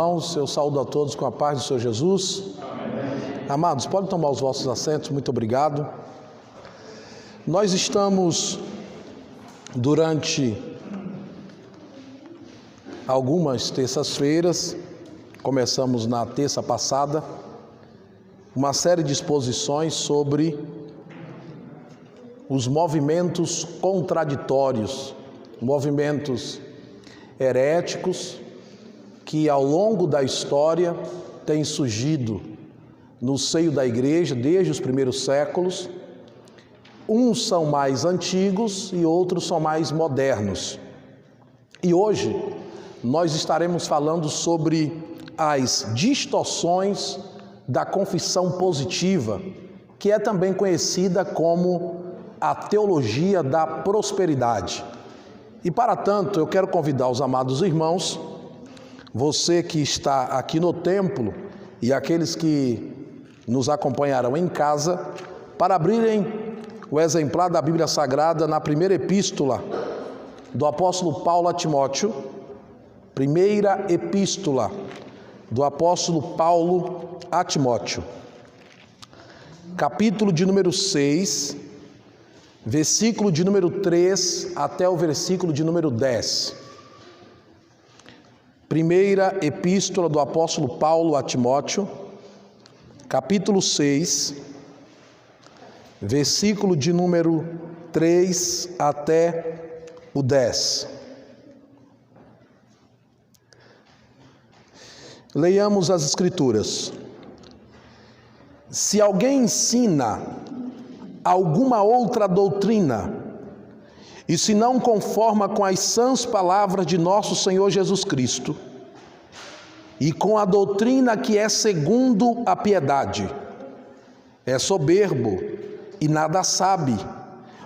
irmãos, eu saúdo a todos com a paz do Senhor Jesus. Amém. Amados, podem tomar os vossos assentos, muito obrigado. Nós estamos, durante algumas terças-feiras, começamos na terça passada, uma série de exposições sobre os movimentos contraditórios, movimentos heréticos que ao longo da história têm surgido no seio da igreja desde os primeiros séculos. Uns são mais antigos e outros são mais modernos. E hoje nós estaremos falando sobre as distorções da confissão positiva, que é também conhecida como a teologia da prosperidade. E para tanto, eu quero convidar os amados irmãos, você que está aqui no templo e aqueles que nos acompanharão em casa, para abrirem o exemplar da Bíblia Sagrada na primeira epístola do apóstolo Paulo a Timóteo, primeira epístola do apóstolo Paulo a Timóteo, capítulo de número 6, versículo de número 3 até o versículo de número 10. Primeira epístola do apóstolo Paulo a Timóteo, capítulo 6, versículo de número 3 até o 10. Leiamos as Escrituras. Se alguém ensina alguma outra doutrina, e se não conforma com as sãs palavras de nosso Senhor Jesus Cristo, e com a doutrina que é segundo a piedade, é soberbo e nada sabe,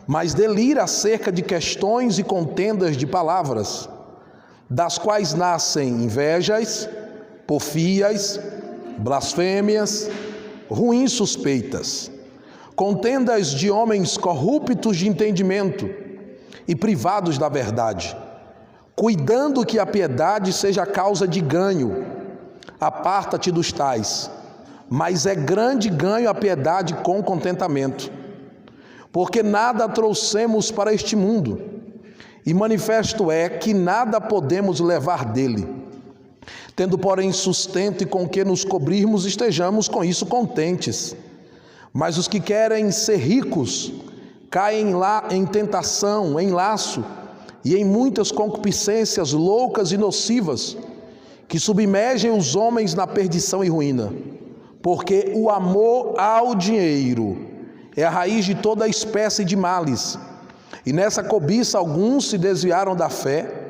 mas delira acerca de questões e contendas de palavras, das quais nascem invejas, porfias, blasfêmias, ruins suspeitas, contendas de homens corruptos de entendimento e privados da verdade, cuidando que a piedade seja causa de ganho. Aparta-te dos tais, mas é grande ganho a piedade com contentamento, porque nada trouxemos para este mundo, e manifesto é que nada podemos levar dele. Tendo, porém, sustento e com que nos cobrirmos, estejamos com isso contentes. Mas os que querem ser ricos caem lá em tentação, em laço e em muitas concupiscências loucas e nocivas, que submergem os homens na perdição e ruína. Porque o amor ao dinheiro é a raiz de toda espécie de males, e nessa cobiça alguns se desviaram da fé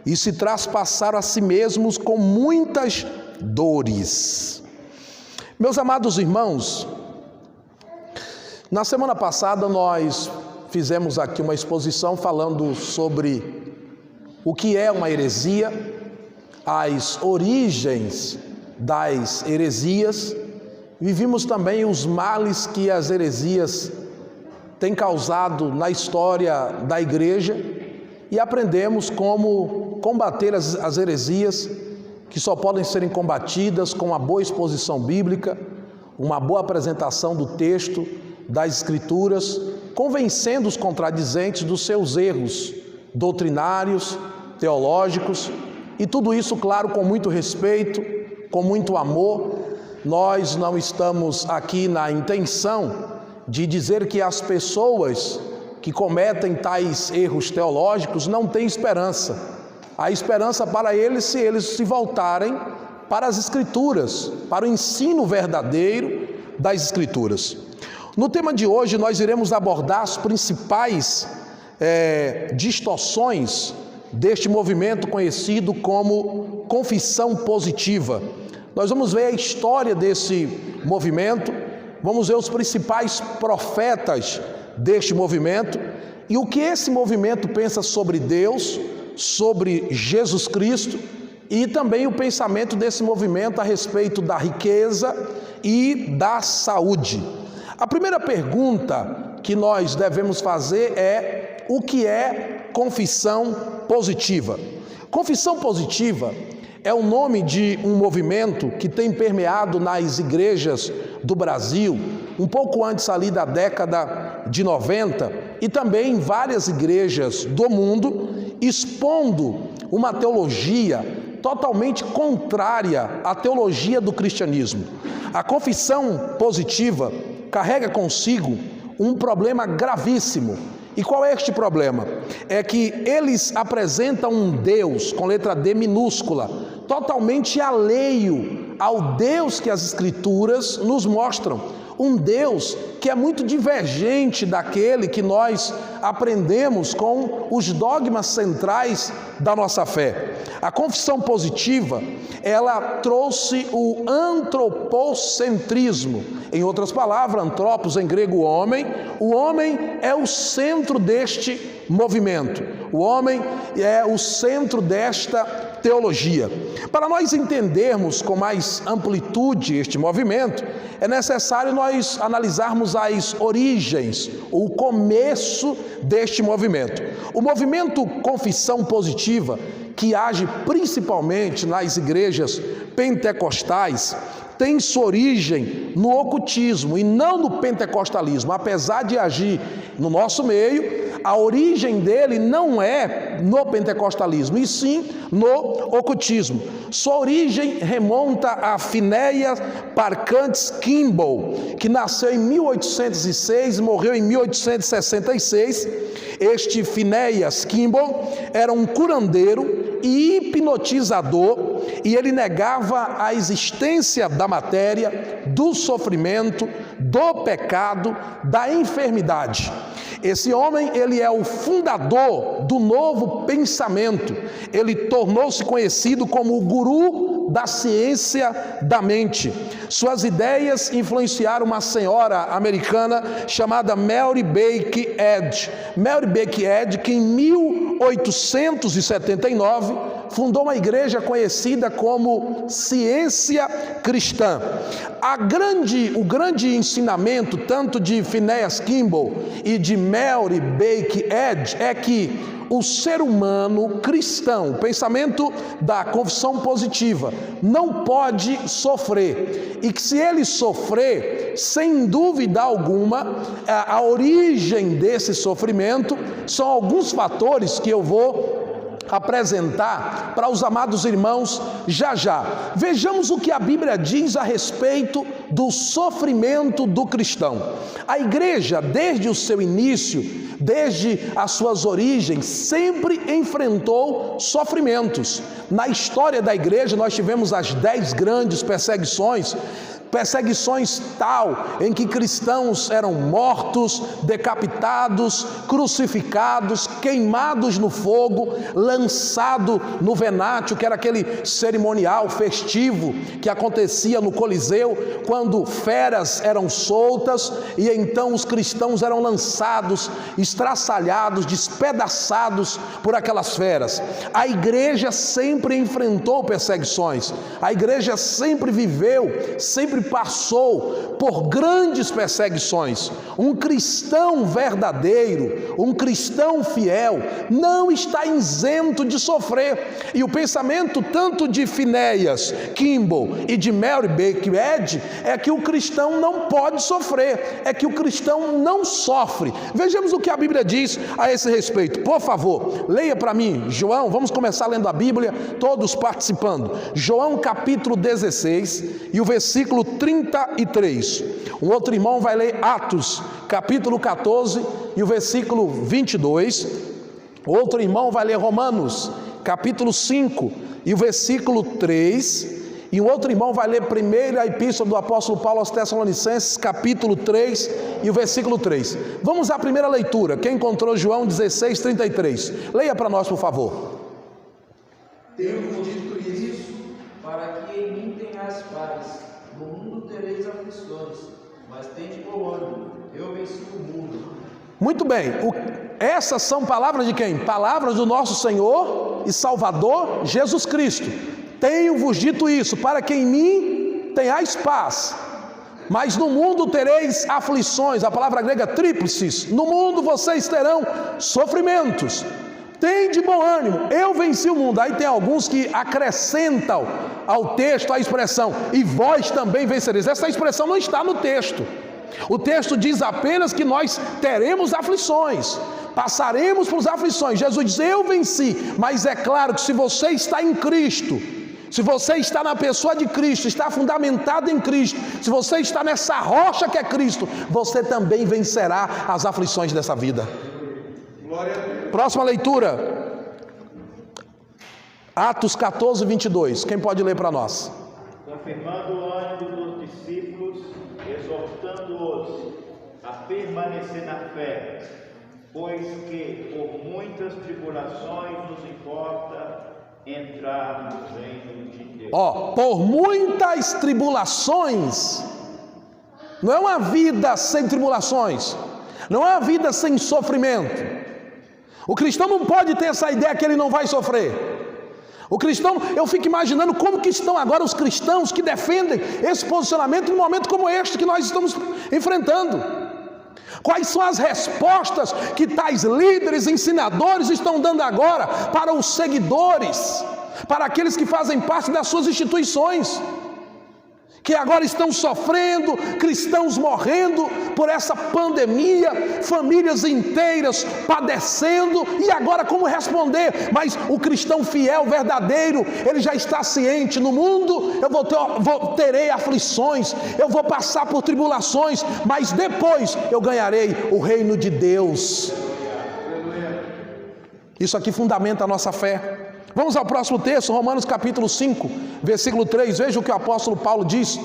e se traspassaram a si mesmos com muitas dores. Meus amados irmãos, na semana passada nós fizemos aqui uma exposição falando sobre o que é uma heresia, as origens das heresias, e vimos também os males que as heresias têm causado na história da igreja, e aprendemos como combater as heresias, que só podem serem combatidas com uma boa exposição bíblica, uma boa apresentação do texto, das Escrituras, convencendo os contradizentes dos seus erros doutrinários, teológicos, e tudo isso, claro, com muito respeito, com muito amor. Nós não estamos aqui na intenção de dizer que as pessoas que cometem tais erros teológicos não têm esperança. Há esperança para eles se eles se voltarem para as Escrituras, para o ensino verdadeiro das Escrituras. No tema de hoje nós iremos abordar as principais distorções deste movimento conhecido como confissão positiva. Nós vamos ver a história desse movimento, vamos ver os principais profetas deste movimento e o que esse movimento pensa sobre Deus, sobre Jesus Cristo, e também o pensamento desse movimento a respeito da riqueza e da saúde. A primeira pergunta que nós devemos fazer é: o que é confissão positiva? Confissão positiva é o nome de um movimento que tem permeado nas igrejas do Brasil, um pouco antes ali da década de 90, e também em várias igrejas do mundo, expondo uma teologia totalmente contrária à teologia do cristianismo. A confissão positiva carrega consigo um problema gravíssimo. E qual é este problema? É que eles apresentam um Deus, com letra D minúscula, totalmente alheio ao Deus que as Escrituras nos mostram. Um Deus que é muito divergente daquele que nós aprendemos com os dogmas centrais da nossa fé. A confissão positiva, ela trouxe o antropocentrismo. Em outras palavras, antropos em grego homem, o homem é o centro deste movimento. O homem é o centro desta teologia. Para nós entendermos com mais amplitude este movimento, é necessário nós analisarmos as origens, o começo deste movimento. O movimento confissão positiva, que age principalmente nas igrejas pentecostais, tem sua origem no ocultismo e não no pentecostalismo. Apesar de agir no nosso meio, a origem dele não é no pentecostalismo, e sim no ocultismo. Sua origem remonta a Phineas Parkins Kimball, que nasceu em 1806 e morreu em 1866. Este Phineas Kimball era um curandeiro e hipnotizador, e ele negava a existência da matéria, do sofrimento, do pecado, da enfermidade. Esse homem, ele é o fundador do novo pensamento. Ele tornou-se conhecido como o guru da ciência da mente. Suas ideias influenciaram uma senhora americana chamada Mary Baker Eddy. Mary Baker Eddy, que em 1879 fundou uma igreja conhecida como Ciência Cristã. O grande ensinamento, tanto de Phineas Kimball e de Mary Baker Eddy, é que o ser humano cristão, o pensamento da confissão positiva, não pode sofrer, e que se ele sofrer, sem dúvida alguma, a origem desse sofrimento são alguns fatores que eu vou apresentar para os amados irmãos já já. Vejamos o que a Bíblia diz a respeito do sofrimento do cristão. A igreja, desde o seu início, desde as suas origens, sempre enfrentou sofrimentos. Na história da igreja nós tivemos as 10 grandes perseguições tal em que cristãos eram mortos, decapitados, crucificados, queimados no fogo, lançado no venátio, que era aquele cerimonial festivo que acontecia no Coliseu, quando feras eram soltas, e então os cristãos eram lançados, estraçalhados, despedaçados por aquelas feras. A igreja sempre enfrentou perseguições, a igreja sempre viveu, sempre passou por grandes perseguições. Um cristão verdadeiro, um cristão fiel, não está isento de sofrer. E o pensamento tanto de Phineas Kimball e de Mary Baker Eddy é que o cristão não pode sofrer, é que o cristão não sofre. Vejamos o que a Bíblia diz a esse respeito. Por favor, leia para mim, João, vamos começar lendo a Bíblia, todos participando. João capítulo 16 e o versículo 33. Um outro irmão vai ler Atos capítulo 14 e o versículo 22. Outro irmão vai ler Romanos capítulo 5 e o versículo 3. E um outro irmão vai ler primeira epístola do apóstolo Paulo aos Tessalonicenses, capítulo 3 e o versículo 3. Vamos à primeira leitura. Quem encontrou João 16, 33? Leia para nós, por favor. Tenho-vos dito isso, para que em mim tenhais paz. No mundo tereis aflições, mas tende bom ânimo, eu venci o mundo. Muito bem, essas são palavras de quem? Palavras do nosso Senhor e Salvador Jesus Cristo. Tenho-vos dito isso, para que em mim tenhais paz, mas no mundo tereis aflições. A palavra grega tríplices. No mundo vocês terão sofrimentos. Tem de bom ânimo, eu venci o mundo. Aí tem alguns que acrescentam ao texto a expressão, e vós também vencereis. Essa expressão não está no texto. O texto diz apenas que nós teremos aflições, passaremos por aflições. Jesus diz, eu venci. Mas é claro que se você está em Cristo, se você está na pessoa de Cristo, está fundamentado em Cristo, se você está nessa rocha que é Cristo, você também vencerá as aflições dessa vida. Próxima leitura, Atos 14, 22. Quem pode ler para nós? Confirmando o ânimo dos discípulos, exortando-os a permanecer na fé, pois que por muitas tribulações nos importa entrar no reino de Deus. Por muitas tribulações, não é uma vida sem tribulações, não é uma vida sem sofrimento. O cristão não pode ter essa ideia que ele não vai sofrer. O cristão, eu fico imaginando como que estão agora os cristãos que defendem esse posicionamento num momento como este que nós estamos enfrentando. Quais são as respostas que tais líderes, ensinadores estão dando agora para os seguidores, para aqueles que fazem parte das suas instituições, que agora estão sofrendo, cristãos morrendo por essa pandemia, famílias inteiras padecendo, e agora como responder? Mas o cristão fiel, verdadeiro, ele já está ciente, no mundo eu terei aflições, eu vou passar por tribulações, mas depois eu ganharei o reino de Deus. Isso aqui fundamenta a nossa fé. Vamos ao próximo texto, Romanos capítulo 5, versículo 3, veja o que o apóstolo Paulo diz.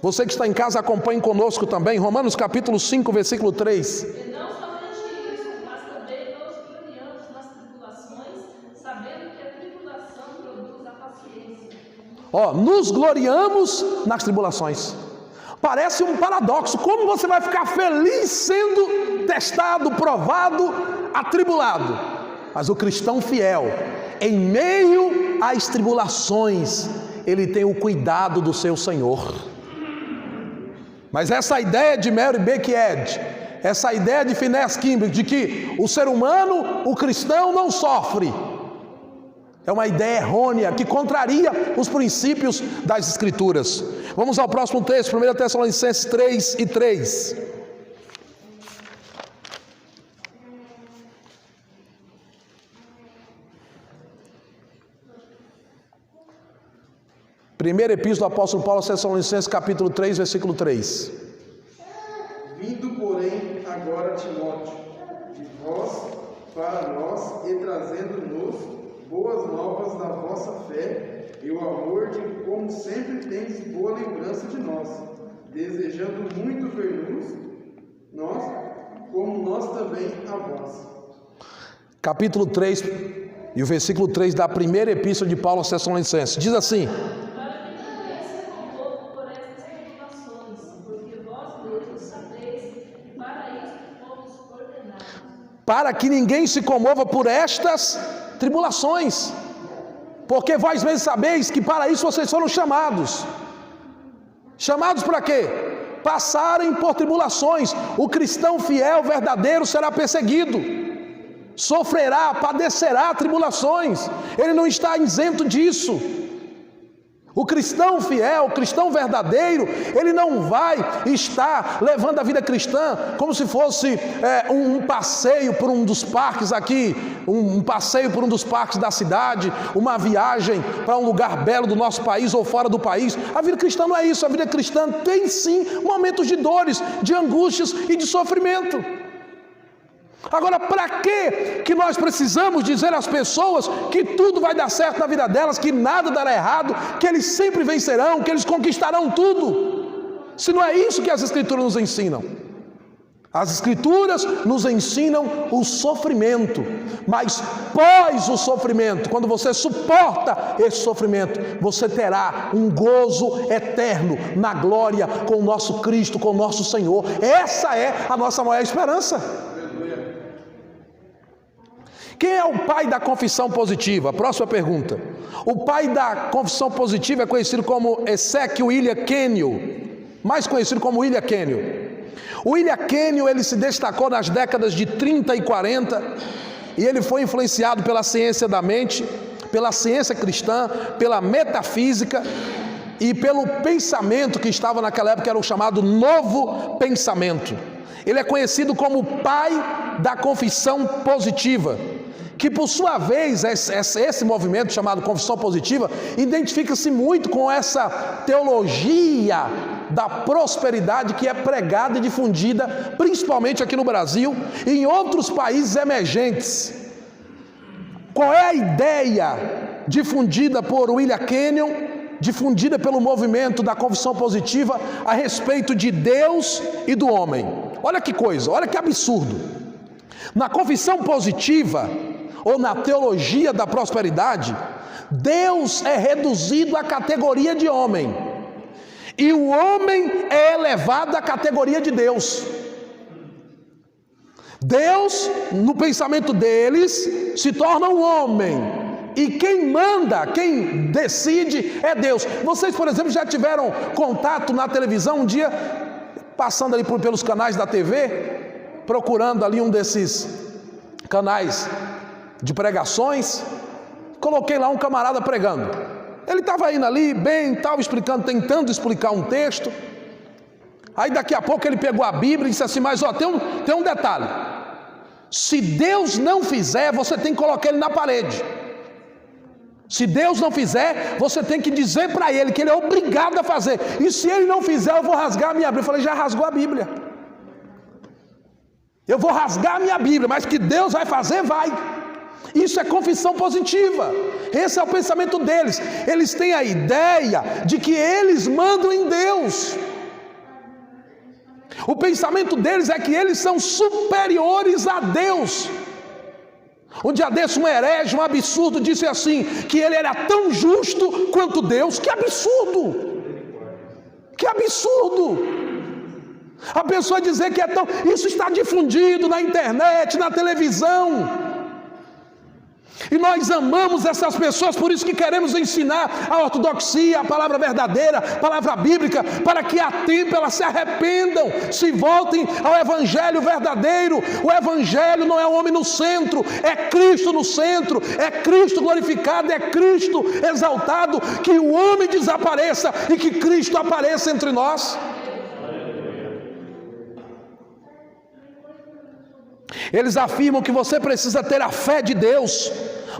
Você que está em casa, acompanhe conosco também. Romanos capítulo 5, versículo 3. E não somente isso, mas também nos gloriamos nas tribulações, sabendo que a tribulação produz a paciência. Nos gloriamos nas tribulações. Parece um paradoxo. Como você vai ficar feliz sendo testado, provado, atribulado? Mas o cristão fiel, em meio às tribulações, ele tem o cuidado do seu Senhor. Mas essa ideia de Mary Beckett, essa ideia de Phineas Kimball, de que o ser humano, o cristão, não sofre, é uma ideia errônea, que contraria os princípios das Escrituras. Vamos ao próximo texto, 1 Tessalonicenses 3 e 3. Primeira epístola do apóstolo Paulo aos Tessalonicenses, capítulo 3, versículo 3. Vindo, porém, agora Timóteo, de vós para nós, e trazendo-nos boas novas da vossa fé, e o amor de como sempre tendes boa lembrança de nós, desejando muito ver-nos, nós, como nós também a vós. Capítulo 3, e o versículo 3 da primeira epístola de Paulo aos Tessalonicenses, diz assim: para que ninguém se comova por estas tribulações, porque vós mesmos sabeis que para isso vocês foram chamados. Chamados para quê? Passarem por tribulações. O cristão fiel, verdadeiro, será perseguido, sofrerá, padecerá tribulações. Ele não está isento disso. O cristão fiel, o cristão verdadeiro, ele não vai estar levando a vida cristã como se fosse um passeio por um dos parques aqui, um passeio por um dos parques da cidade, uma viagem para um lugar belo do nosso país ou fora do país. A vida cristã não é isso. A vida cristã tem sim momentos de dores, de angústias e de sofrimento. Agora, para que nós precisamos dizer às pessoas que tudo vai dar certo na vida delas, que nada dará errado, que eles sempre vencerão, que eles conquistarão tudo, se não é isso que as Escrituras nos ensinam? As Escrituras nos ensinam o sofrimento, mas pós o sofrimento, quando você suporta esse sofrimento, você terá um gozo eterno na glória com o nosso Cristo, com o nosso Senhor. Essa é a nossa maior esperança. Quem é o pai da confissão positiva? Próxima pergunta. O pai da confissão positiva é conhecido como Ezekiel William Kenyon, mais conhecido como William Kenyon. O William Kenyon, ele se destacou nas décadas de 30 e 40, e ele foi influenciado pela ciência da mente, pela ciência cristã, pela metafísica e pelo pensamento que estava naquela época, era o chamado novo pensamento. Ele é conhecido como o pai da confissão positiva, que por sua vez, esse movimento chamado confissão positiva, identifica-se muito com essa teologia da prosperidade que é pregada e difundida, principalmente aqui no Brasil e em outros países emergentes. Qual é a ideia difundida por William Kenyon, difundida pelo movimento da confissão positiva a respeito de Deus e do homem? Olha que coisa, olha que absurdo. Na confissão positiva, ou na teologia da prosperidade, Deus é reduzido à categoria de homem, e o homem é elevado à categoria de Deus. Deus, no pensamento deles, se torna um homem, e quem manda, quem decide é Deus. Vocês, por exemplo, já tiveram contato na televisão um dia, passando ali pelos canais da TV, procurando ali um desses canais de pregações, coloquei lá um camarada pregando. Ele estava indo ali, bem, estava explicando, tentando explicar um texto. Aí daqui a pouco ele pegou a Bíblia e disse assim: mas ó, tem um detalhe, se Deus não fizer, você tem que colocar ele na parede. Se Deus não fizer, você tem que dizer para ele que ele é obrigado a fazer, e se ele não fizer, eu vou rasgar a minha Bíblia. Eu falei: já rasgou a Bíblia. Eu vou rasgar a minha Bíblia, mas que Deus vai fazer, vai. Isso é confissão positiva. Esse é o pensamento deles. Eles têm a ideia de que eles mandam em Deus. O pensamento deles é que eles são superiores a Deus. Um dia desse, um herege, um absurdo, disse assim, que ele era tão justo quanto Deus. Que absurdo! Que absurdo! A pessoa dizer que é tão... Isso está difundido na internet, na televisão. E nós amamos essas pessoas, por isso que queremos ensinar a ortodoxia, a palavra verdadeira, a palavra bíblica, para que a tempo elas se arrependam, se voltem ao evangelho verdadeiro. O evangelho não é o homem no centro, é Cristo no centro, é Cristo glorificado, é Cristo exaltado. Que o homem desapareça e que Cristo apareça entre nós. Eles afirmam que você precisa ter a fé de Deus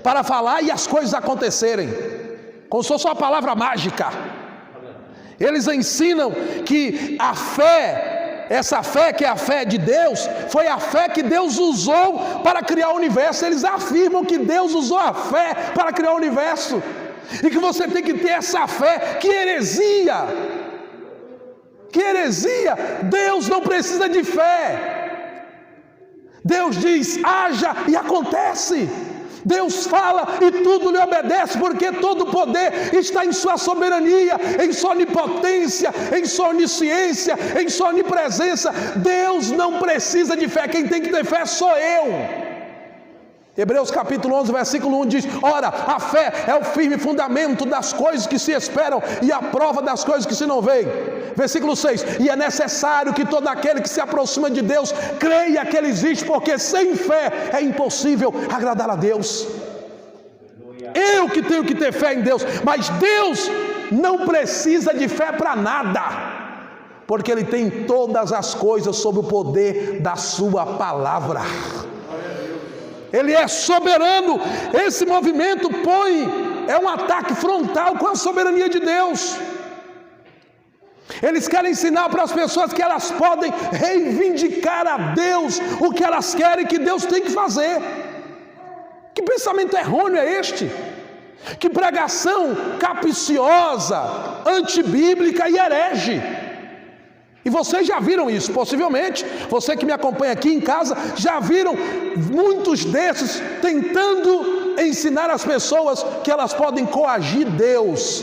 para falar e as coisas acontecerem, como se fosse uma palavra mágica. Eles ensinam que a fé, essa fé que é a fé de Deus, foi a fé que Deus usou para criar o universo. Eles afirmam que Deus usou a fé para criar o universo, e que você tem que ter essa fé. Que heresia! Que heresia! Deus não precisa de fé. Deus diz: haja e acontece. Deus fala e tudo lhe obedece, porque todo o poder está em sua soberania, em sua onipotência, em sua onisciência, em sua onipresença. Deus não precisa de fé. Quem tem que ter fé sou eu. Hebreus capítulo 11, versículo 1 diz: ora, a fé é o firme fundamento das coisas que se esperam e a prova das coisas que se não veem. Versículo 6: e é necessário que todo aquele que se aproxima de Deus creia que Ele existe, porque sem fé é impossível agradar a Deus. Eu que tenho que ter fé em Deus, mas Deus não precisa de fé para nada, porque Ele tem todas as coisas sob o poder da sua palavra. Ele é soberano. Esse movimento é um ataque frontal com a soberania de Deus. Eles querem ensinar para as pessoas que elas podem reivindicar a Deus o que elas querem que Deus tem que fazer. Que pensamento errôneo é este? Que pregação capciosa, antibíblica e herege. E vocês já viram isso, possivelmente, você que me acompanha aqui em casa, já viram muitos desses tentando ensinar as pessoas que elas podem coagir Deus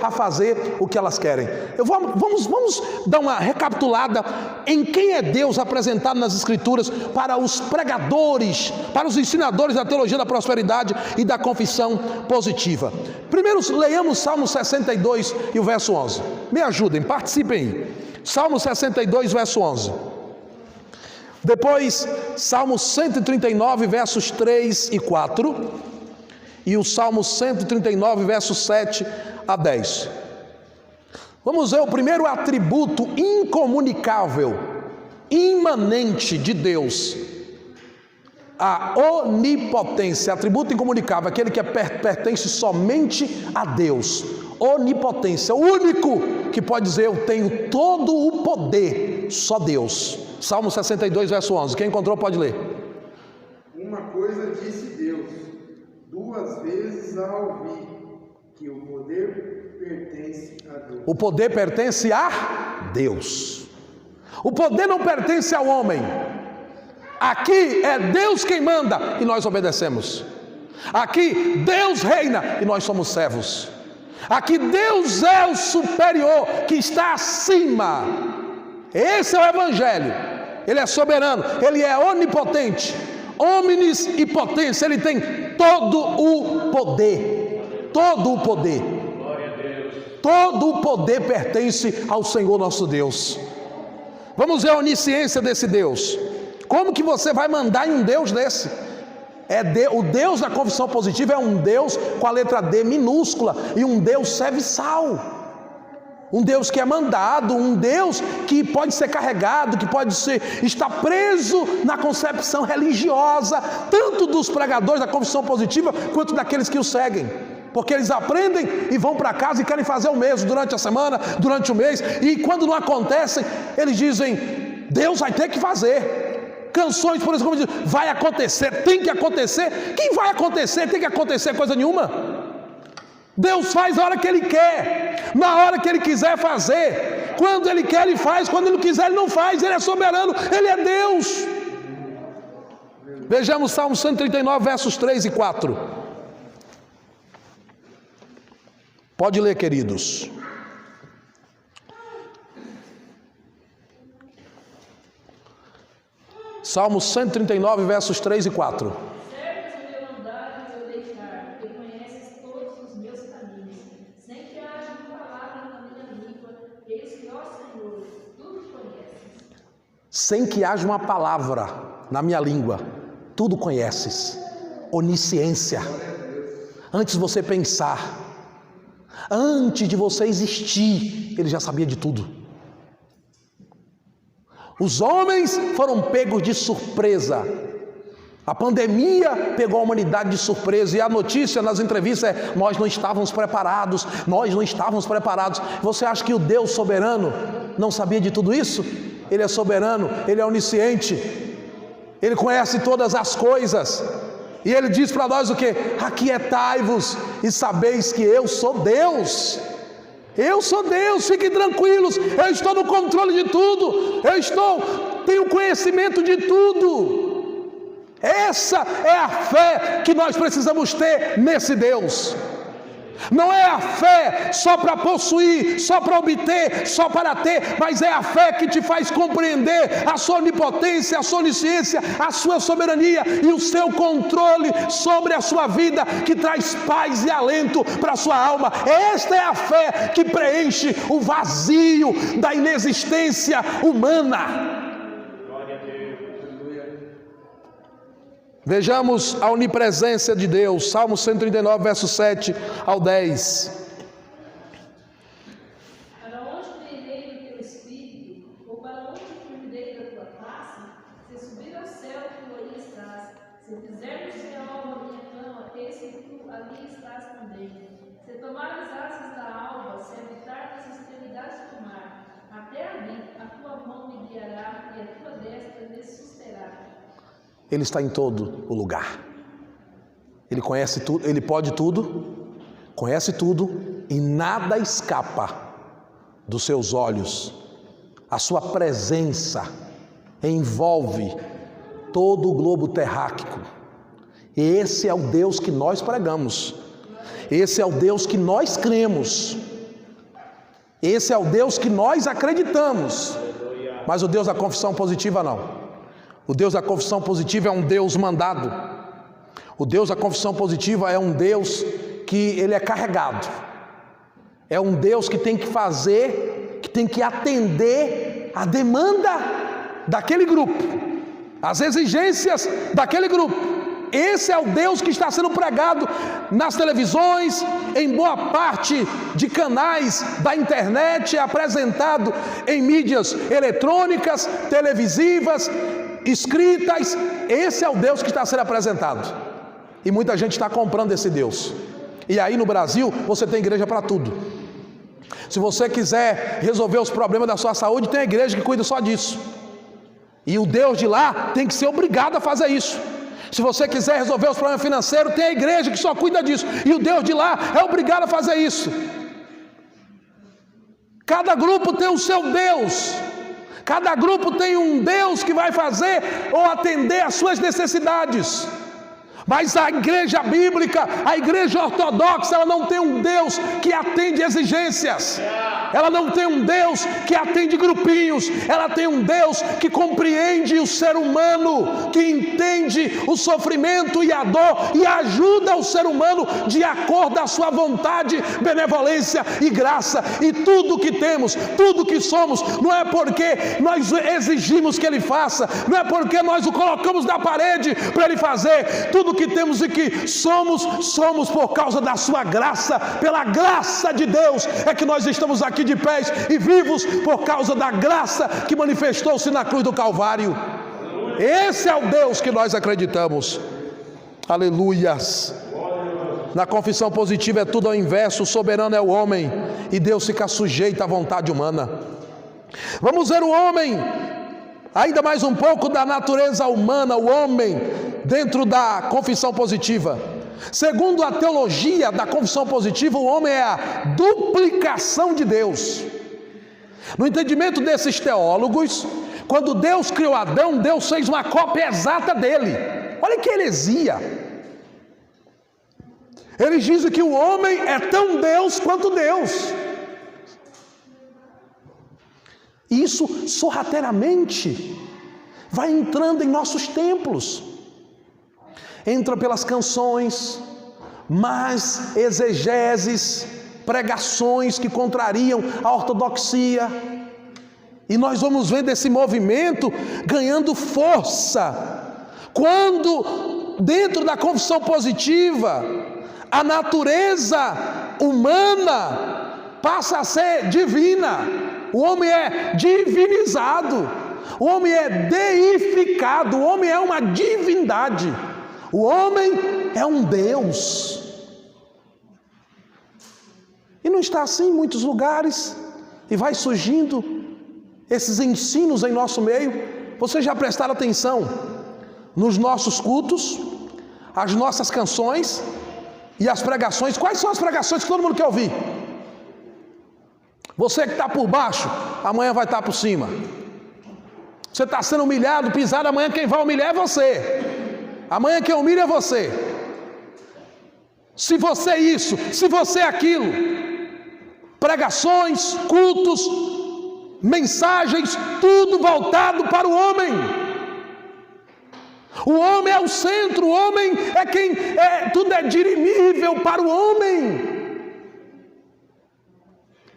a fazer o que elas querem. Vamos dar uma recapitulada em quem é Deus apresentado nas Escrituras para os pregadores, para os ensinadores da teologia da prosperidade e da confissão positiva. Primeiro, leiamos Salmo 62 e o verso 11. Me ajudem, participem aí. Salmo 62, verso 11. Depois, Salmo 139, versos 3 e 4. E o Salmo 139, versos 7 a 10. Vamos ver o primeiro atributo incomunicável, imanente de Deus. A onipotência, atributo incomunicável, aquele que pertence somente a Deus. Onipotência, o único que pode dizer eu tenho todo o poder, só Deus. Salmo 62, verso 11, quem encontrou pode ler. Uma coisa disse Deus, duas vezes a ouvi, que o poder pertence a Deus. O poder pertence a Deus. O poder não pertence ao homem. Aqui é Deus quem manda e nós obedecemos. Aqui Deus reina e nós somos servos. Aqui Deus é o superior que está acima. Esse é o Evangelho. Ele é soberano, ele é onipotente, omnis e potência. Ele tem todo o poder. Todo o poder. Todo o poder pertence ao Senhor nosso Deus. Vamos ver a onisciência desse Deus. Como que você vai mandar em um Deus desse? O Deus da confissão positiva é um Deus com a letra D minúscula, e um Deus serviçal, um Deus que é mandado, um Deus que pode ser carregado, que pode estar preso na concepção religiosa, tanto dos pregadores da confissão positiva, quanto daqueles que o seguem, porque eles aprendem e vão para casa e querem fazer o mesmo durante a semana, durante o mês, e quando não acontece, eles dizem, Deus vai ter que fazer. Canções, por exemplo, como diz, vai acontecer, tem que acontecer. Quem vai acontecer, tem que acontecer coisa nenhuma. Deus faz a hora que Ele quer, na hora que Ele quiser fazer. Quando Ele quer, Ele faz. Quando Ele não quiser, Ele não faz. Ele é soberano, Ele é Deus. Vejamos Salmo 139, versos 3 e 4. Pode ler, queridos. Salmo 139, versos 3 e 4. Cercas o meu andar e o meu deitar, e conheces todos os meus caminhos. Sem que haja uma palavra na minha língua, eis que, ó Senhor, tudo conheces. Sem que haja uma palavra na minha língua, tudo conheces. Onisciência. Antes de você pensar, antes de você existir, Ele já sabia de tudo. Os homens foram pegos de surpresa. A pandemia pegou a humanidade de surpresa. E a notícia nas entrevistas é: nós não estávamos preparados, nós não estávamos preparados. Você acha que o Deus soberano não sabia de tudo isso? Ele é soberano, Ele é onisciente, Ele conhece todas as coisas. E Ele diz para nós o quê? Aquietai-vos e sabeis que eu sou Deus. Eu sou Deus, fiquem tranquilos, eu estou no controle de tudo, tenho conhecimento de tudo. Essa é a fé que nós precisamos ter nesse Deus. Não é a fé só para possuir, só para obter, só para ter, mas é a fé que te faz compreender a sua onipotência, a sua onisciência, a sua soberania e o seu controle sobre a sua vida, que traz paz e alento para a sua alma. Esta é a fé que preenche o vazio da inexistência humana. Vejamos a onipresença de Deus, Salmo 139, verso 7 ao 10. Para onde irei do teu espírito, ou para onde fugirei da tua face? Se subir ao céu, tu aí estás. Se fizer do céu a minha cama, eis que tu ali estás também. Se tomar as asas da alva, se habitar nas extremidades do mar, até ali a tua mão me guiará e a tua destra me susterá. Ele está em todo o lugar. Ele conhece tudo, Ele pode tudo, conhece tudo e nada escapa dos seus olhos. A sua presença envolve todo o globo terráqueo. Esse é o Deus que nós pregamos. Esse é o Deus que nós cremos. Esse é o Deus que nós acreditamos. Mas o Deus da confissão positiva não. O Deus da confissão positiva é um Deus mandado. O Deus da confissão positiva é um Deus que Ele é carregado. É um Deus que tem que fazer, que tem que atender a demanda daquele grupo. as exigências daquele grupo. Esse é o Deus que está sendo pregado nas televisões, em boa parte de canais da internet, apresentado em mídias eletrônicas, televisivas, escritas. Esse é o Deus que está sendo apresentado. E muita gente está comprando esse Deus. E aí no Brasil você tem igreja para tudo. Se você quiser resolver os problemas da sua saúde, tem a igreja que cuida só disso. E o Deus de lá tem que ser obrigado a fazer isso. Se você quiser resolver os problemas financeiros, tem a igreja que só cuida disso. E o Deus de lá é obrigado a fazer isso. Cada grupo tem o seu Deus. Cada grupo tem um Deus que vai fazer ou atender às suas necessidades. Mas a igreja bíblica, a igreja ortodoxa, ela não tem um Deus que atende exigências. Ela não tem um Deus que atende grupinhos. Ela tem um Deus que compreende o ser humano, que entende o sofrimento e a dor e ajuda o ser humano de acordo com a sua vontade, benevolência e graça. E tudo que temos, tudo que somos, não é porque nós exigimos que Ele faça, não é porque nós o colocamos na parede para Ele fazer. Tudo que temos e que somos por causa da sua graça. Pela graça de Deus é que nós estamos aqui de pés e vivos, por causa da graça que manifestou-se na cruz do Calvário. Esse é o Deus que nós acreditamos. Aleluias. Na confissão positiva é tudo ao inverso. O soberano é o homem e Deus fica sujeito à vontade humana. Vamos ver o homem, ainda mais um pouco da natureza humana, o homem dentro da confissão positiva. Segundo a teologia da confissão positiva, o homem é a duplicação de Deus. No entendimento desses teólogos, quando Deus criou Adão, Deus fez uma cópia exata dele. Olha que heresia. Eles dizem que o homem é tão Deus quanto Deus. E isso sorrateiramente vai entrando em nossos templos. Entra pelas canções, mas exegeses, pregações que contrariam a ortodoxia. E nós vamos vendo esse movimento ganhando força. Quando dentro da confissão positiva, a natureza humana passa a ser divina. O homem é divinizado, o homem é deificado, o homem é uma divindade, o homem é um Deus. E não está assim em muitos lugares, e vai surgindo esses ensinos em nosso meio. Vocês já prestaram atenção nos nossos cultos, as nossas canções e as pregações? Quais são as pregações que todo mundo quer ouvir? Você que está por baixo, amanhã vai estar por cima. Você está sendo humilhado, pisado, amanhã quem vai humilhar é você. Amanhã quem humilha é você. Se você é isso, se você é aquilo. Pregações, cultos, mensagens, tudo voltado para o homem. O homem é o centro, o homem é quem tudo é dirimível para o homem.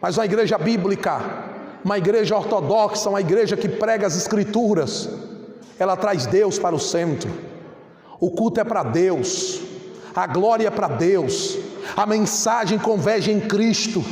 Mas uma igreja bíblica, uma igreja ortodoxa, uma igreja que prega as escrituras, ela traz Deus para o centro. O culto é para Deus, a glória é para Deus, a mensagem converge em Cristo.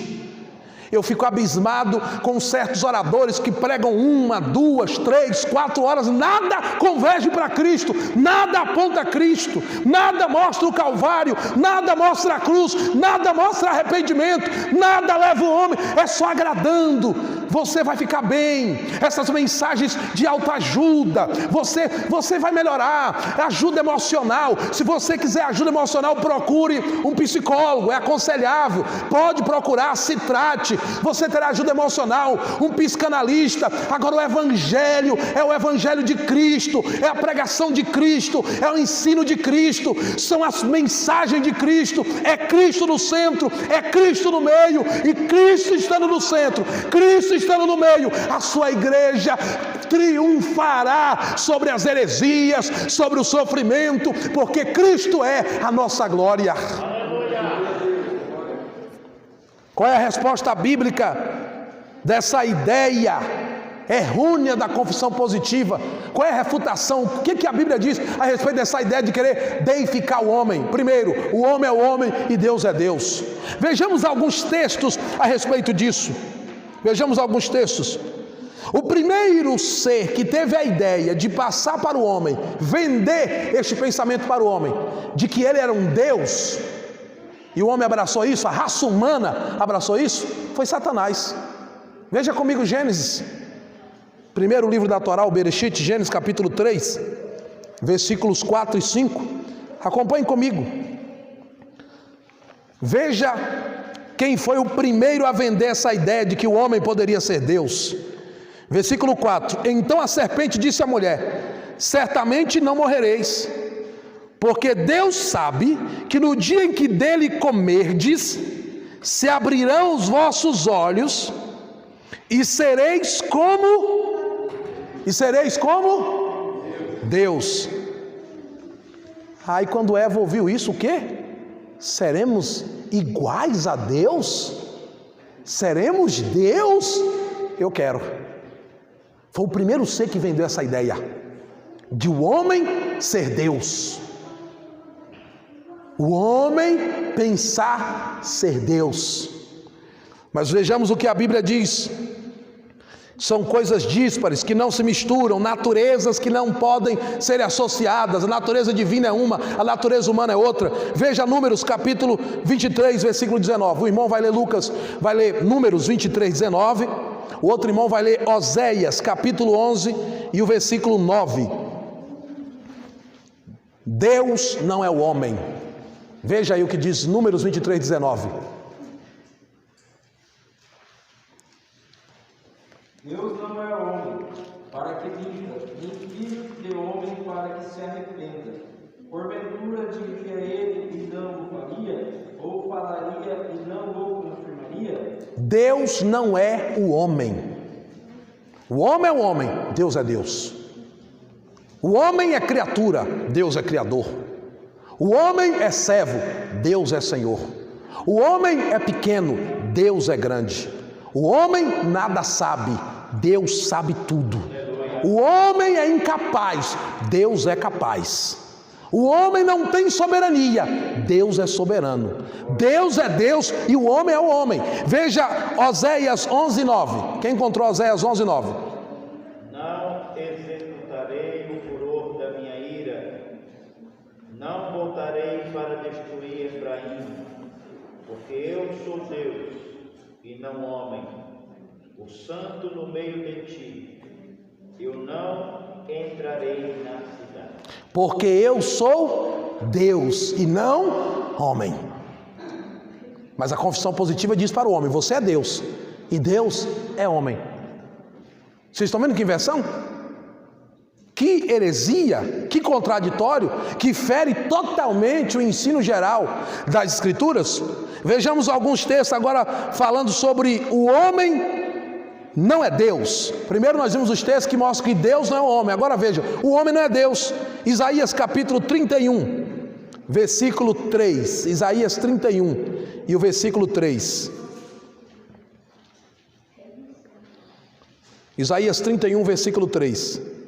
Eu fico abismado com certos oradores que pregam 1, 2, 3, 4 horas, nada converge para Cristo, nada aponta a Cristo, nada mostra o Calvário, nada mostra a cruz, nada mostra arrependimento, nada leva o homem, é só agradando. Você vai ficar bem, essas mensagens de autoajuda, você vai melhorar, ajuda emocional. Se você quiser ajuda emocional, procure um psicólogo, é aconselhável, pode procurar, se trate. Você terá ajuda emocional, um psicanalista. Agora o Evangelho é o Evangelho de Cristo, é a pregação de Cristo, é o ensino de Cristo, são as mensagens de Cristo, é Cristo no centro, é Cristo no meio, e Cristo estando no centro, Cristo estando no meio, a sua igreja triunfará sobre as heresias, sobre o sofrimento, porque Cristo é a nossa glória. Qual é a resposta bíblica dessa ideia errônea da confissão positiva. Qual é a refutação? O que a Bíblia diz a respeito dessa ideia de querer deificar o homem? Primeiro, o homem é o homem e Deus é Deus. Vejamos alguns textos a respeito disso. Vejamos alguns textos. O primeiro ser que teve a ideia de passar para o homem, vender este pensamento para o homem, de que ele era um Deus, e o homem abraçou isso, a raça humana abraçou isso, foi Satanás. Veja comigo Gênesis, primeiro livro da Torá, o Bereshit, Gênesis capítulo 3, versículos 4 e 5. Acompanhe comigo. Veja quem foi o primeiro a vender essa ideia de que o homem poderia ser Deus. Versículo 4: Então a serpente disse à mulher: certamente não morrereis, porque Deus sabe que no dia em que dele comerdes, se abrirão os vossos olhos, e sereis como Deus. Aí quando Eva ouviu isso, o quê? Seremos iguais a Deus? Seremos Deus? Eu quero. Foi o primeiro ser que vendeu essa ideia de o homem ser Deus, o homem pensar ser Deus. Mas vejamos o que a Bíblia diz. São coisas díspares que não se misturam, naturezas que não podem ser associadas. A natureza divina é uma, a natureza humana é outra. Veja Números capítulo 23, versículo 19. O irmão vai ler vai ler Números 23, 19. O outro irmão vai ler Oséias capítulo 11 e o versículo 9. Deus não é o homem. Veja aí o que diz Números 23, 19. Deus não é homem, para que minta, nem filho de homem, para que se arrependa. Porventura diria ele e não o faria, ou falaria e não o confirmaria? Deus não é o homem. O homem é o homem, Deus é Deus. O homem é criatura, Deus é criador. O homem é servo, Deus é Senhor. O homem é pequeno, Deus é grande. O homem nada sabe, Deus sabe tudo. O homem é incapaz, Deus é capaz. O homem não tem soberania, Deus é soberano. Deus é Deus e o homem é o homem. Veja Oséias 11, 9. Quem encontrou Oséias 11, 9? Não executarei o furor da minha ira, não voltarei para destruir Efraim, porque eu sou Deus e não homem, o santo no meio de ti. Eu não entrarei na cidade. Porque eu sou Deus e não homem. Mas a confissão positiva diz para o homem: você é Deus e Deus é homem. Vocês estão vendo que inversão? Que heresia, que contraditório, que fere totalmente o ensino geral das Escrituras. Vejamos alguns textos agora falando sobre o homem não é Deus. Primeiro nós vimos os textos que mostram que Deus não é o homem. Agora veja, o homem não é Deus. Isaías capítulo 31, versículo 3. Isaías 31 e o versículo 3. Isaías 31, versículo 3.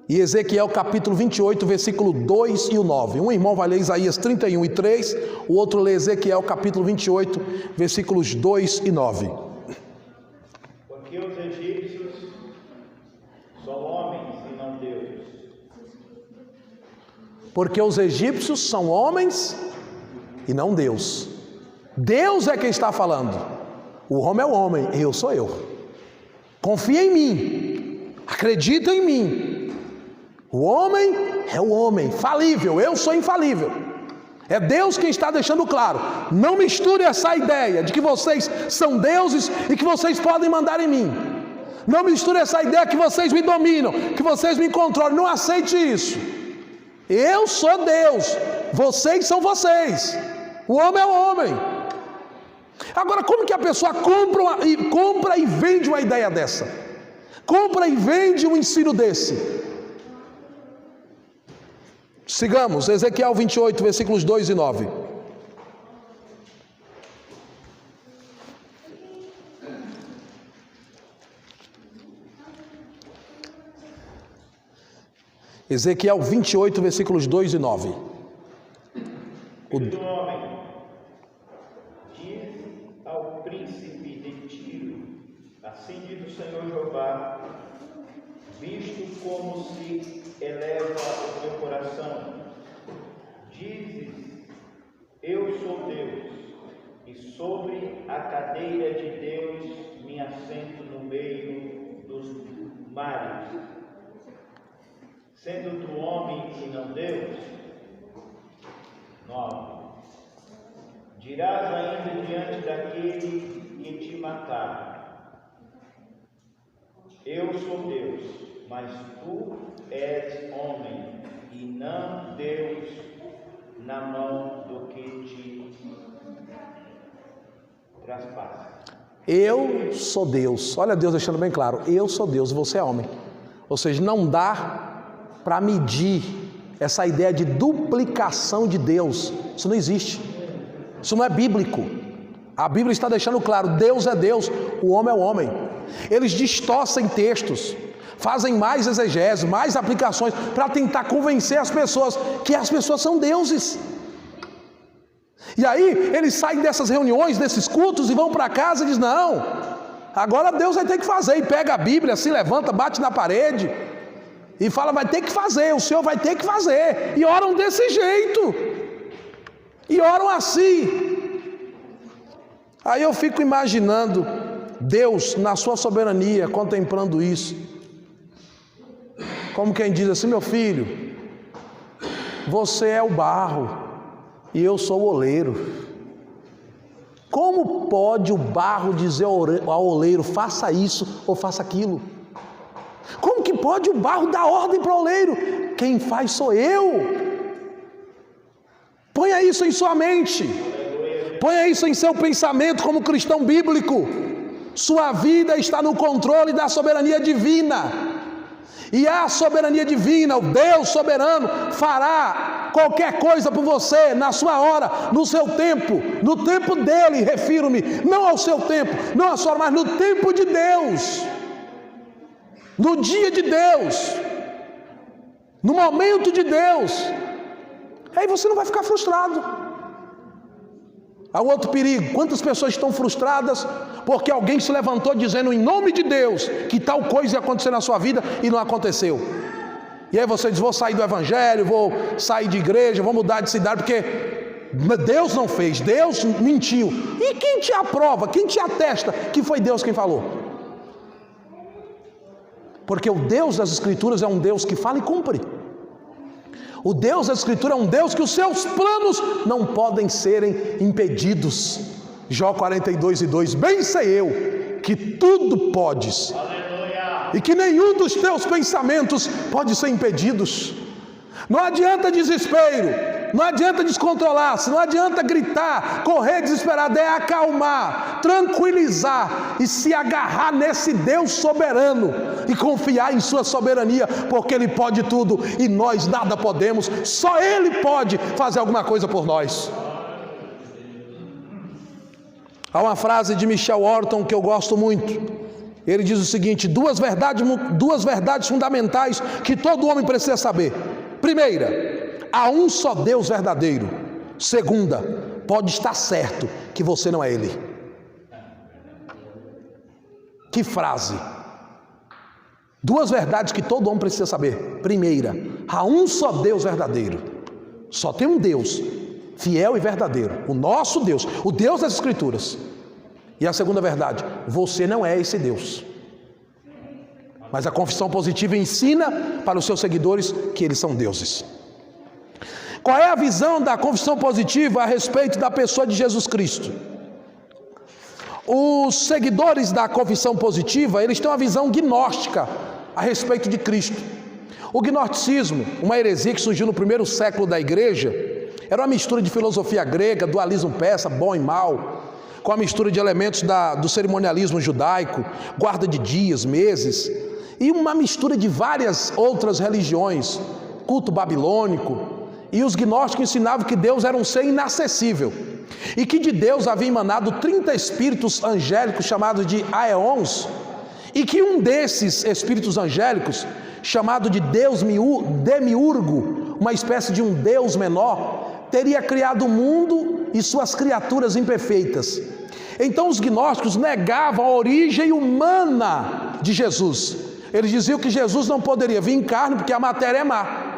E Ezequiel capítulo 28, versículo 2 e o 9. Um irmão vai ler Isaías 31 e 3, o outro lê Ezequiel capítulo 28, versículos 2 e 9. Porque os egípcios são homens e não deuses. Porque os egípcios são homens e não Deus. Deus é quem está falando. O homem é o homem, eu sou eu. Confia em mim, acredita em mim. O homem é o homem, falível, eu sou infalível. É Deus quem está deixando claro. Não misture essa ideia de que vocês são deuses e que vocês podem mandar em mim. Não misture essa ideia que vocês me dominam, que vocês me controlam. Não aceite isso. Eu sou Deus, vocês são vocês. O homem é o homem. Agora, como que a pessoa compra e vende uma ideia dessa? Compra e vende um ensino desse? Sigamos, Ezequiel 28, versículos 2 e 9. Ezequiel 28, versículos 2 e 9. Filho do homem, diz ao príncipe de Tiro, assim diz o Senhor Jeová, visto como se eleva o teu coração, dizes, eu sou Deus, e sobre a cadeira de Deus me assento no meio dos mares. Sendo tu homem e não Deus. 9. Dirás ainda diante daquele que te matar, eu sou Deus, mas tu és homem, e não Deus na mão do que te traspassa. Eu sou Deus. Olha Deus deixando bem claro, eu sou Deus e você é homem. Ou seja, não dá para medir essa ideia de duplicação de Deus. Isso não existe. Isso não é bíblico. A Bíblia está deixando claro, Deus é Deus, o homem é o homem. Eles distorcem textos, fazem mais exegeses, mais aplicações, para tentar convencer as pessoas que as pessoas são deuses. E aí eles saem dessas reuniões, desses cultos e vão para casa e dizem, não, agora Deus vai ter que fazer. E pega a Bíblia, se levanta, bate na parede e fala, vai ter que fazer, o Senhor vai ter que fazer. E oram desse jeito. E oram assim. Aí eu fico imaginando Deus na sua soberania, contemplando isso. Como quem diz assim, meu filho, você é o barro e eu sou o oleiro. Como pode o barro dizer ao oleiro, faça isso ou faça aquilo? Como que pode o barro dar ordem para o oleiro? Quem faz sou eu. Ponha isso em sua mente. Ponha isso em seu pensamento como cristão bíblico. Sua vida está no controle da soberania divina. E a soberania divina, o Deus soberano, fará qualquer coisa por você, na sua hora, no seu tempo, no tempo dele, refiro-me, não ao seu tempo, não à sua hora, mas no tempo de Deus, no dia de Deus, no momento de Deus. Aí você não vai ficar frustrado. Há um outro perigo, quantas pessoas estão frustradas porque alguém se levantou dizendo em nome de Deus que tal coisa ia acontecer na sua vida e não aconteceu. E aí você diz, vou sair do evangelho, vou sair de igreja, vou mudar de cidade, porque Deus não fez, Deus mentiu. E quem te aprova, quem te atesta que foi Deus quem falou? Porque o Deus das Escrituras é um Deus que fala e cumpre. O Deus da Escritura é um Deus que os seus planos não podem serem impedidos. Jó 42:2, bem sei eu que tudo podes, e que nenhum dos teus pensamentos pode ser impedidos. Não adianta desespero, não adianta descontrolar-se, não adianta gritar, correr desesperado, é acalmar, tranquilizar e se agarrar nesse Deus soberano e confiar em sua soberania, porque Ele pode tudo e nós nada podemos, só Ele pode fazer alguma coisa por nós. Há uma frase de Michel Horton que eu gosto muito. Ele diz o seguinte, duas verdades fundamentais que todo homem precisa saber. Primeira, há um só Deus verdadeiro. Segunda, pode estar certo que você não é Ele. Que frase! Duas verdades que todo homem precisa saber. Primeira, há um só Deus verdadeiro. Só tem um Deus fiel e verdadeiro, o nosso Deus, o Deus das Escrituras. E a segunda verdade, você não é esse Deus. Mas a confissão positiva ensina para os seus seguidores que eles são deuses. Qual é a visão da confissão positiva a respeito da pessoa de Jesus Cristo? Os seguidores da confissão positiva, eles têm uma visão gnóstica a respeito de Cristo. O gnosticismo, uma heresia que surgiu no primeiro século da igreja, era uma mistura de filosofia grega, dualismo persa, bom e mal, com a mistura de elementos do cerimonialismo judaico, guarda de dias, meses, e uma mistura de várias outras religiões, culto babilônico. E os gnósticos ensinavam que Deus era um ser inacessível e que de Deus havia emanado 30 espíritos angélicos chamados de aeons, e que um desses espíritos angélicos chamado de Deus demiurgo, uma espécie de um Deus menor, teria criado o mundo e suas criaturas imperfeitas. Então os gnósticos negavam a origem humana de Jesus. Eles diziam que Jesus não poderia vir em carne porque a matéria é má.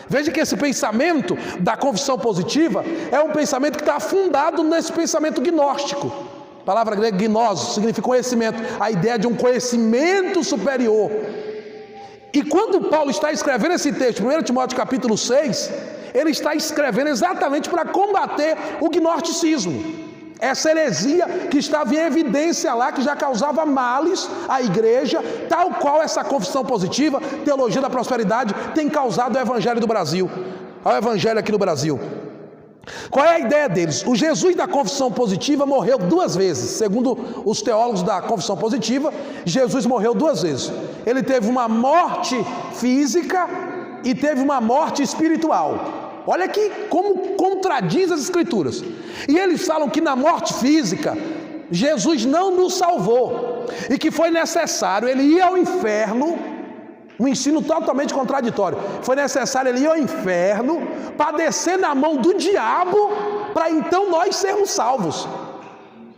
Veja que esse pensamento da confissão positiva é um pensamento que está fundado nesse pensamento gnóstico. A palavra grega gnosis significa conhecimento, a ideia de um conhecimento superior. E quando Paulo está escrevendo esse texto, 1 Timóteo capítulo 6, ele está escrevendo exatamente para combater o gnosticismo. Essa heresia que estava em evidência lá, que já causava males à igreja, tal qual essa confissão positiva, teologia da prosperidade, tem causado ao evangelho do Brasil, ao evangelho aqui no Brasil. Qual é a ideia deles? O Jesus da confissão positiva morreu 2 vezes. Segundo os teólogos da confissão positiva, Jesus morreu 2 vezes. Ele teve uma morte física e teve uma morte espiritual. Olha aqui como contradiz as escrituras. E eles falam que na morte física Jesus não nos salvou e que foi necessário ele ir ao inferno. Um ensino totalmente contraditório. Foi necessário ele ir ao inferno, padecer na mão do diabo, para então nós sermos salvos.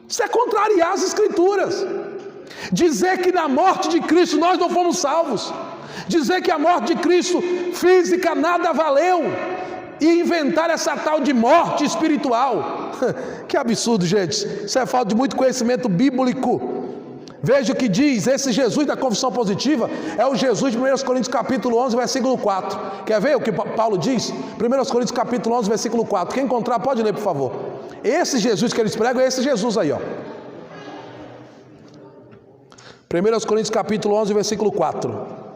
Isso é contrariar as escrituras. Dizer que na morte de Cristo nós não fomos salvos. Dizer que a morte de Cristo física nada valeu. E inventar essa tal de morte espiritual. Que absurdo, gente. Isso é falta de muito conhecimento bíblico. Veja o que diz esse Jesus da confissão positiva. É o Jesus de 1 Coríntios capítulo 11, versículo 4. Quer ver o que Paulo diz? 1 Coríntios capítulo 11, versículo 4. Quem encontrar pode ler, por favor. Esse Jesus que eles pregam é esse Jesus aí, ó. 1 Coríntios capítulo 11, versículo 4.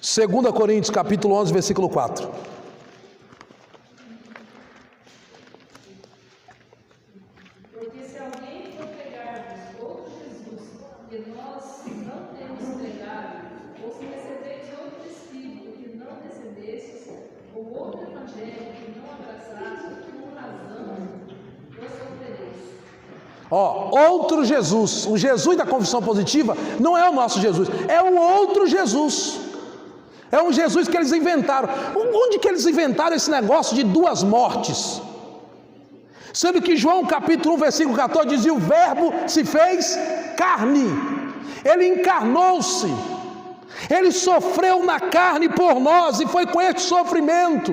Segunda Coríntios capítulo 11, versículo 4. Porque se alguém for pregar-vos outro Jesus, que nós não temos pregado, ou se recebeis outro Espírito que não recebestes, ou outro Evangelho que não abraçaste, por razão, vos sofrereis. Outro Jesus. O Jesus da confissão positiva não é o nosso Jesus, é o outro Jesus. É um Jesus que eles inventaram. Onde que eles inventaram esse negócio de 2 mortes? Sendo que João capítulo 1, versículo 14 dizia: o verbo se fez carne. Ele encarnou-se. Ele sofreu na carne por nós, e foi com este sofrimento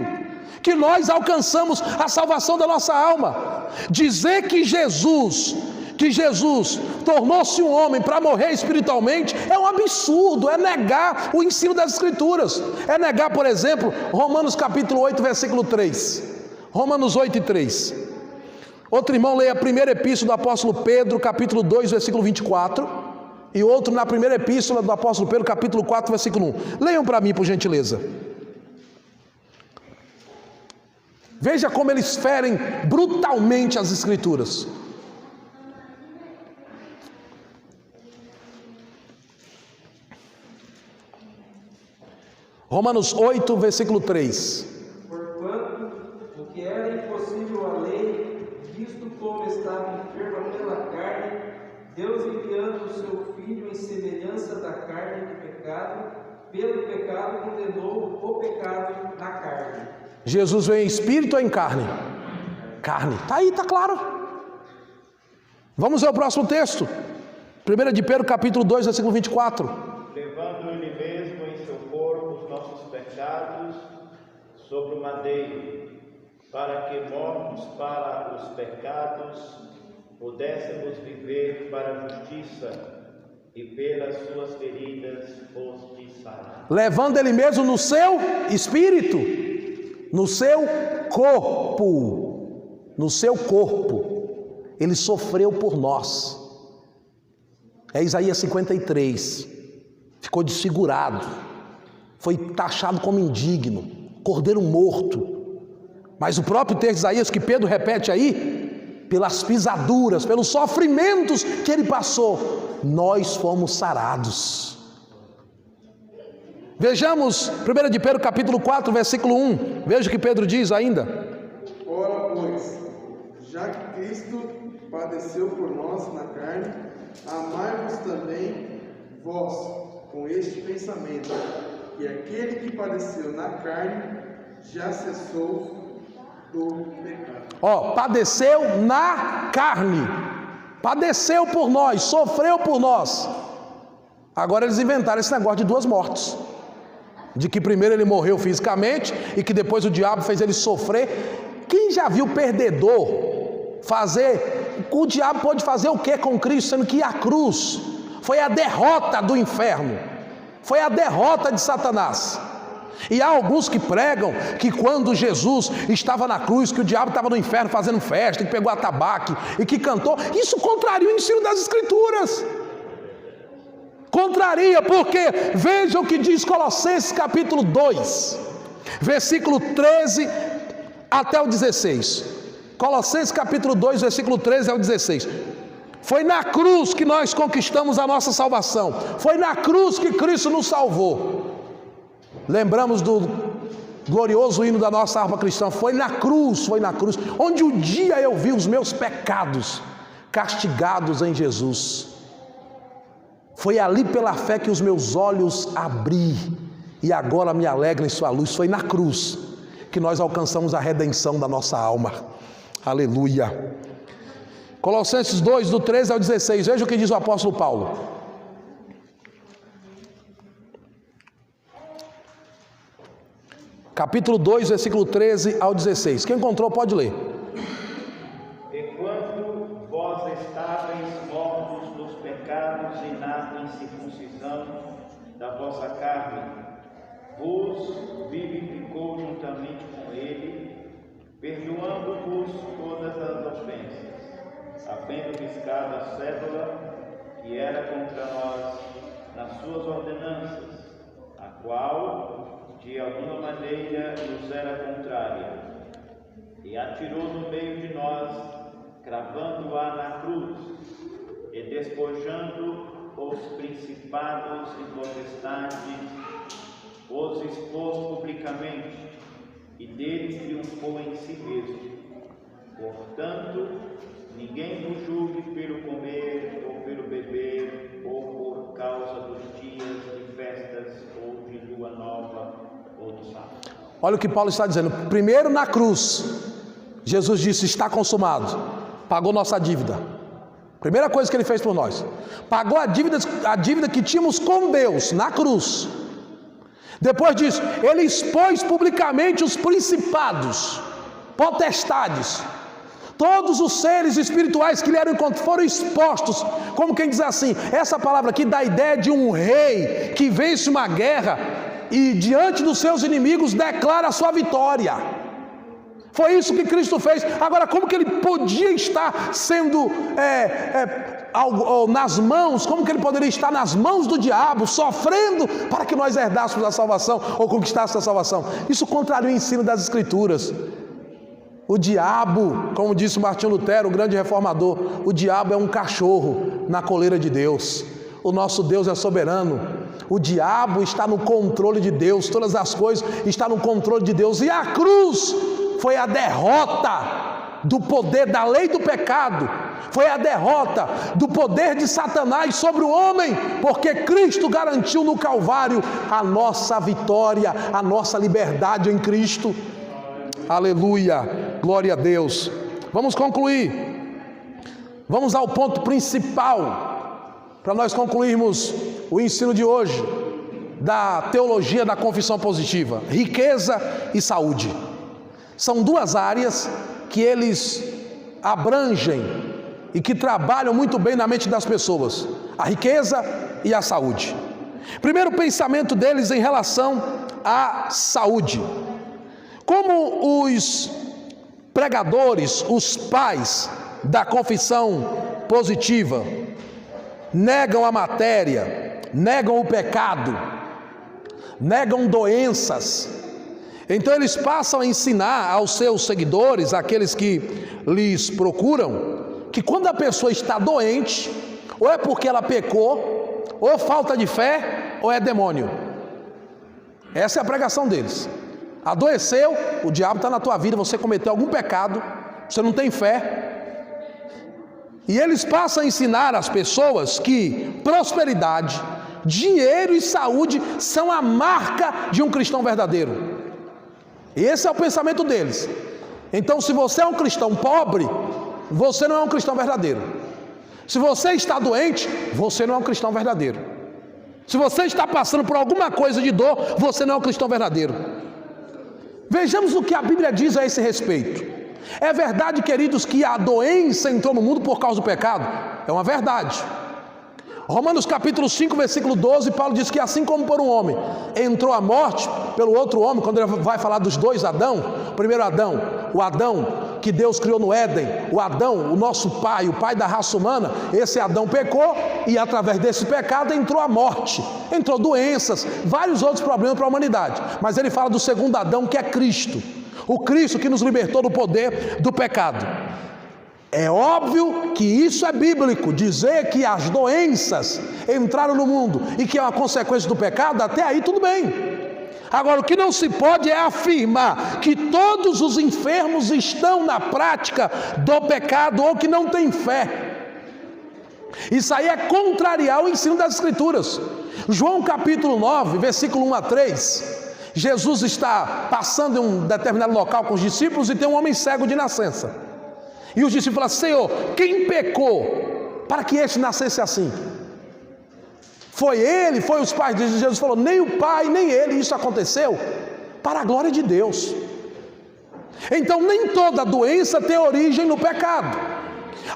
que nós alcançamos a salvação da nossa alma. Dizer que Jesus tornou-se um homem para morrer espiritualmente é um absurdo, é negar o ensino das escrituras, é negar, por exemplo, Romanos capítulo 8, versículo 3, Romanos 8 e 3. Outro irmão leia a primeira epístola do apóstolo Pedro, capítulo 2, versículo 24, e outro na primeira epístola do apóstolo Pedro, capítulo 4, versículo 1. Leiam para mim, por gentileza. Veja como eles ferem brutalmente as escrituras. Romanos 8, versículo 3. Porquanto o que era impossível à lei, visto como estava enferma pela carne, Deus enviando o seu Filho em semelhança da carne de pecado, pelo pecado condenou o pecado na carne. Jesus veio em espírito ou em carne? Carne. Está aí, está claro. Vamos ao próximo texto. 1 de Pedro capítulo 2, versículo 24. Levando ele mesmo em seu corpo os nossos pecados sobre o madeiro, para que, mortos para os pecados, pudéssemos viver para a justiça, e pelas suas feridas foste sarado. Levando ele mesmo no seu espírito, no seu corpo, ele sofreu por nós. É Isaías 53, ficou desfigurado, foi taxado como indigno, cordeiro morto. Mas o próprio texto de Isaías, que Pedro repete aí, pelas pisaduras, pelos sofrimentos que ele passou, nós fomos sarados. Vejamos 1 de Pedro capítulo 4, versículo 1. Veja o que Pedro diz ainda. Ora, pois, já que Cristo padeceu por nós na carne, amai-vos também vós com este pensamento, que aquele que padeceu na carne já cessou do pecado. Padeceu na carne, padeceu por nós, sofreu por nós. Agora eles inventaram esse negócio de duas mortes, de que primeiro ele morreu fisicamente e que depois o diabo fez ele sofrer. Quem já viu perdedor fazer? O diabo pode fazer o que com Cristo, sendo que a cruz foi a derrota do inferno, foi a derrota de Satanás. E há alguns que pregam que quando Jesus estava na cruz, que o diabo estava no inferno fazendo festa, que pegou atabaque e que cantou. Isso contraria o ensino das Escrituras. Contraria, porque veja o que diz Colossenses capítulo 2, versículo 13 até o 16. Colossenses capítulo 2, versículo 13 ao 16. Foi na cruz que nós conquistamos a nossa salvação. Foi na cruz que Cristo nos salvou. Lembramos do glorioso hino da nossa harpa cristã. Foi na cruz, onde um dia eu vi os meus pecados castigados em Jesus. Foi ali pela fé que os meus olhos abri e agora me alegra em sua luz. Foi na cruz que nós alcançamos a redenção da nossa alma. Aleluia. Colossenses 2, do 13 ao 16. Veja o que diz o apóstolo Paulo. Capítulo 2, versículo 13 ao 16. Quem encontrou pode ler. Enquanto vós estáveis mortos nos pecados e na incircuncisão da vossa carne, vos vivificou juntamente com ele, perdoando-vos todas as ofensas, havendo riscado a cédula que era contra nós nas suas ordenanças, a qual de alguma maneira nos era contrária, e atirou no meio de nós, cravando-a na cruz, e despojando os principados e potestades, os expôs publicamente, e deles triunfou em si mesmo. Portanto, ninguém vos julgue pelo comer, ou pelo beber, ou por causa dos dias de festas, ou de lua nova, ou do sábado. Olha o que Paulo está dizendo. Primeiro na cruz, Jesus disse: está consumado. Pagou nossa dívida. Primeira coisa que ele fez por nós. Pagou a dívida que tínhamos com Deus na cruz. Depois disso, ele expôs publicamente os principados, potestades, todos os seres espirituais que lhe eram foram expostos, como quem diz assim. Essa palavra aqui dá a ideia de um rei que vence uma guerra e diante dos seus inimigos declara a sua vitória. Foi isso que Cristo fez. Agora, como que ele podia estar sendo nas mãos, como que ele poderia estar nas mãos do diabo, sofrendo para que nós herdássemos a salvação ou conquistássemos a salvação? Isso contraria o ensino das Escrituras. O diabo, como disse Martinho Lutero, o grande reformador, o diabo é um cachorro na coleira de Deus. O nosso Deus é soberano. O diabo está no controle de Deus, todas as coisas estão no controle de Deus. E a cruz foi a derrota do poder da lei do pecado, foi a derrota do poder de Satanás sobre o homem, porque Cristo garantiu no Calvário a nossa vitória, a nossa liberdade em Cristo. Aleluia, glória a Deus. Vamos concluir. Vamos ao ponto principal, para nós concluirmos o ensino de hoje, da teologia da confissão positiva: riqueza e saúde. São duas áreas que eles abrangem e que trabalham muito bem na mente das pessoas: a riqueza e a saúde. Primeiro pensamento deles em relação à saúde. Como os pregadores, os pais da confissão positiva negam a matéria, negam o pecado, negam doenças, então eles passam a ensinar aos seus seguidores, aqueles que lhes procuram, que quando a pessoa está doente, ou é porque ela pecou, ou falta de fé, ou é demônio. Essa é a pregação deles. Adoeceu, o diabo está na tua vida, você cometeu algum pecado, você não tem fé. E eles passam a ensinar às pessoas que prosperidade, dinheiro e saúde são a marca de um cristão verdadeiro. Esse é o pensamento deles. Então, se você é um cristão pobre, você não é um cristão verdadeiro. Se você está doente, você não é um cristão verdadeiro. Se você está passando por alguma coisa de dor, você não é um cristão verdadeiro. Vejamos o que a Bíblia diz a esse respeito. É verdade, queridos, que a doença entrou no mundo por causa do pecado? É uma verdade. Romanos capítulo 5, versículo 12, Paulo diz que assim como por um homem entrou a morte, pelo outro homem, quando ele vai falar dos dois Adão, o primeiro Adão, o Adão que Deus criou no Éden, o Adão, o nosso pai, o pai da raça humana, esse Adão pecou e através desse pecado entrou a morte, entrou doenças, vários outros problemas para a humanidade. Mas ele fala do segundo Adão, que é Cristo, o Cristo que nos libertou do poder do pecado. É óbvio que isso é bíblico, dizer que as doenças entraram no mundo e que é uma consequência do pecado, até aí tudo bem. Agora, o que não se pode é afirmar que todos os enfermos estão na prática do pecado ou que não têm fé. Isso aí é contrariar o ensino das Escrituras. João capítulo 9, versículo 1 a 3, Jesus está passando em um determinado local com os discípulos e tem um homem cego de nascença. E os discípulos falam: Senhor, quem pecou para que este nascesse assim? Foi ele? Foi os pais dele? Jesus falou: nem o pai, nem ele. Isso aconteceu para a glória de Deus. Então nem toda doença tem origem no pecado.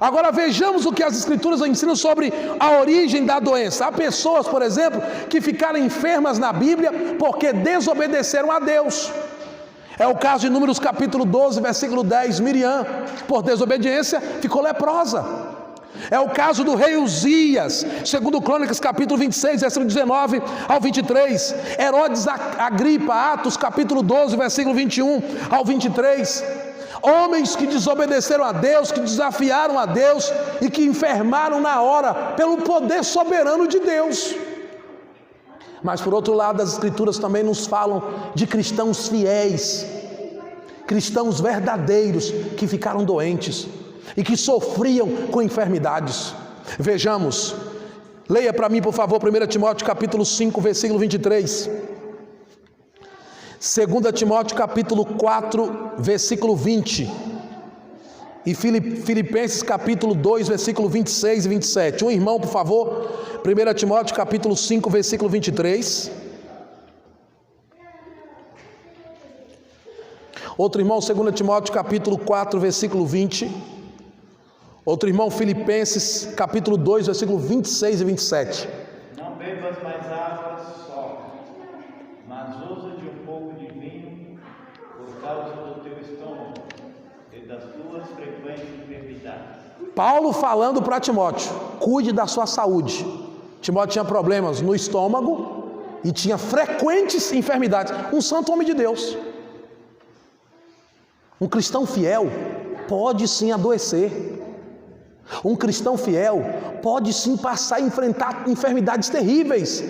Agora vejamos o que as Escrituras ensinam sobre a origem da doença. Há pessoas, por exemplo, que ficaram enfermas na Bíblia porque desobedeceram a Deus. É o caso de Números capítulo 12, versículo 10, Miriam, por desobediência, ficou leprosa. É o caso do rei Uzias, segundo Crônicas capítulo 26, versículo 19 ao 23. Herodes Agripa, Atos capítulo 12, versículo 21 ao 23. Homens que desobedeceram a Deus, que desafiaram a Deus e que enfermaram na hora pelo poder soberano de Deus. Mas por outro lado, as Escrituras também nos falam de cristãos fiéis, cristãos verdadeiros que ficaram doentes e que sofriam com enfermidades. Vejamos, leia para mim por favor 1 Timóteo capítulo 5, versículo 23. 2 Timóteo capítulo 4, versículo 20. E Filipenses capítulo 2, versículo 26 e 27. Um irmão, por favor. 1 Timóteo capítulo 5, versículo 23. Outro irmão, 2 Timóteo capítulo 4, versículo 20. Outro irmão, Filipenses capítulo 2, versículo 26 e 27. Não bebas mais água só, mas usa de um pouco de vinho por causa do teu estômago e das tuas frequentes enfermidades. Paulo falando para Timóteo: cuide da sua saúde. Timóteo tinha problemas no estômago e tinha frequentes enfermidades. Um santo homem de Deus, um cristão fiel, pode sim adoecer. Um cristão fiel pode sim passar a enfrentar enfermidades terríveis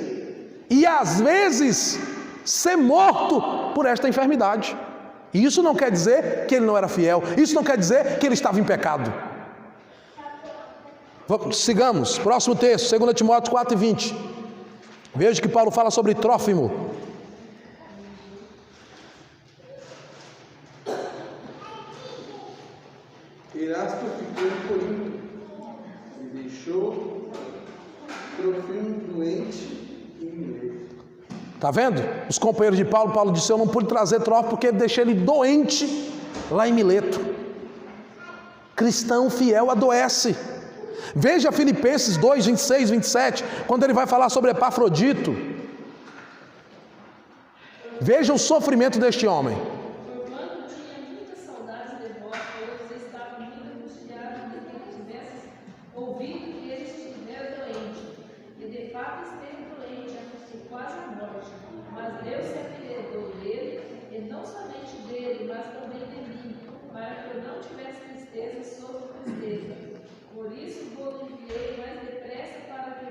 e às vezes ser morto por esta enfermidade. E isso não quer dizer que ele não era fiel, isso não quer dizer que ele estava em pecado. Sigamos, próximo texto, 2 Timóteo 4 e 20. Veja que Paulo fala sobre Trófimo. Erasto ficou em Corinto e deixou Trófimo doente em Mileto. Está vendo? Os companheiros de Paulo, Paulo disse: eu não pude trazer Trófimo porque deixei ele doente lá em Mileto. Cristão fiel adoece. Veja Filipenses 2, 26, 27, quando ele vai falar sobre Epafrodito. Veja o sofrimento deste homem. Porquanto tinha muitas saudades de vós, pois estava muito angustiado de que tivesses ouvido que ele estivera doente. E de fato esteve doente, até quase a morte. Mas Deus se apiedou dele, e não somente dele, mas também de mim, para que eu não tivesse tristeza sobre tristeza. Por isso vos enviei mais depressa, para que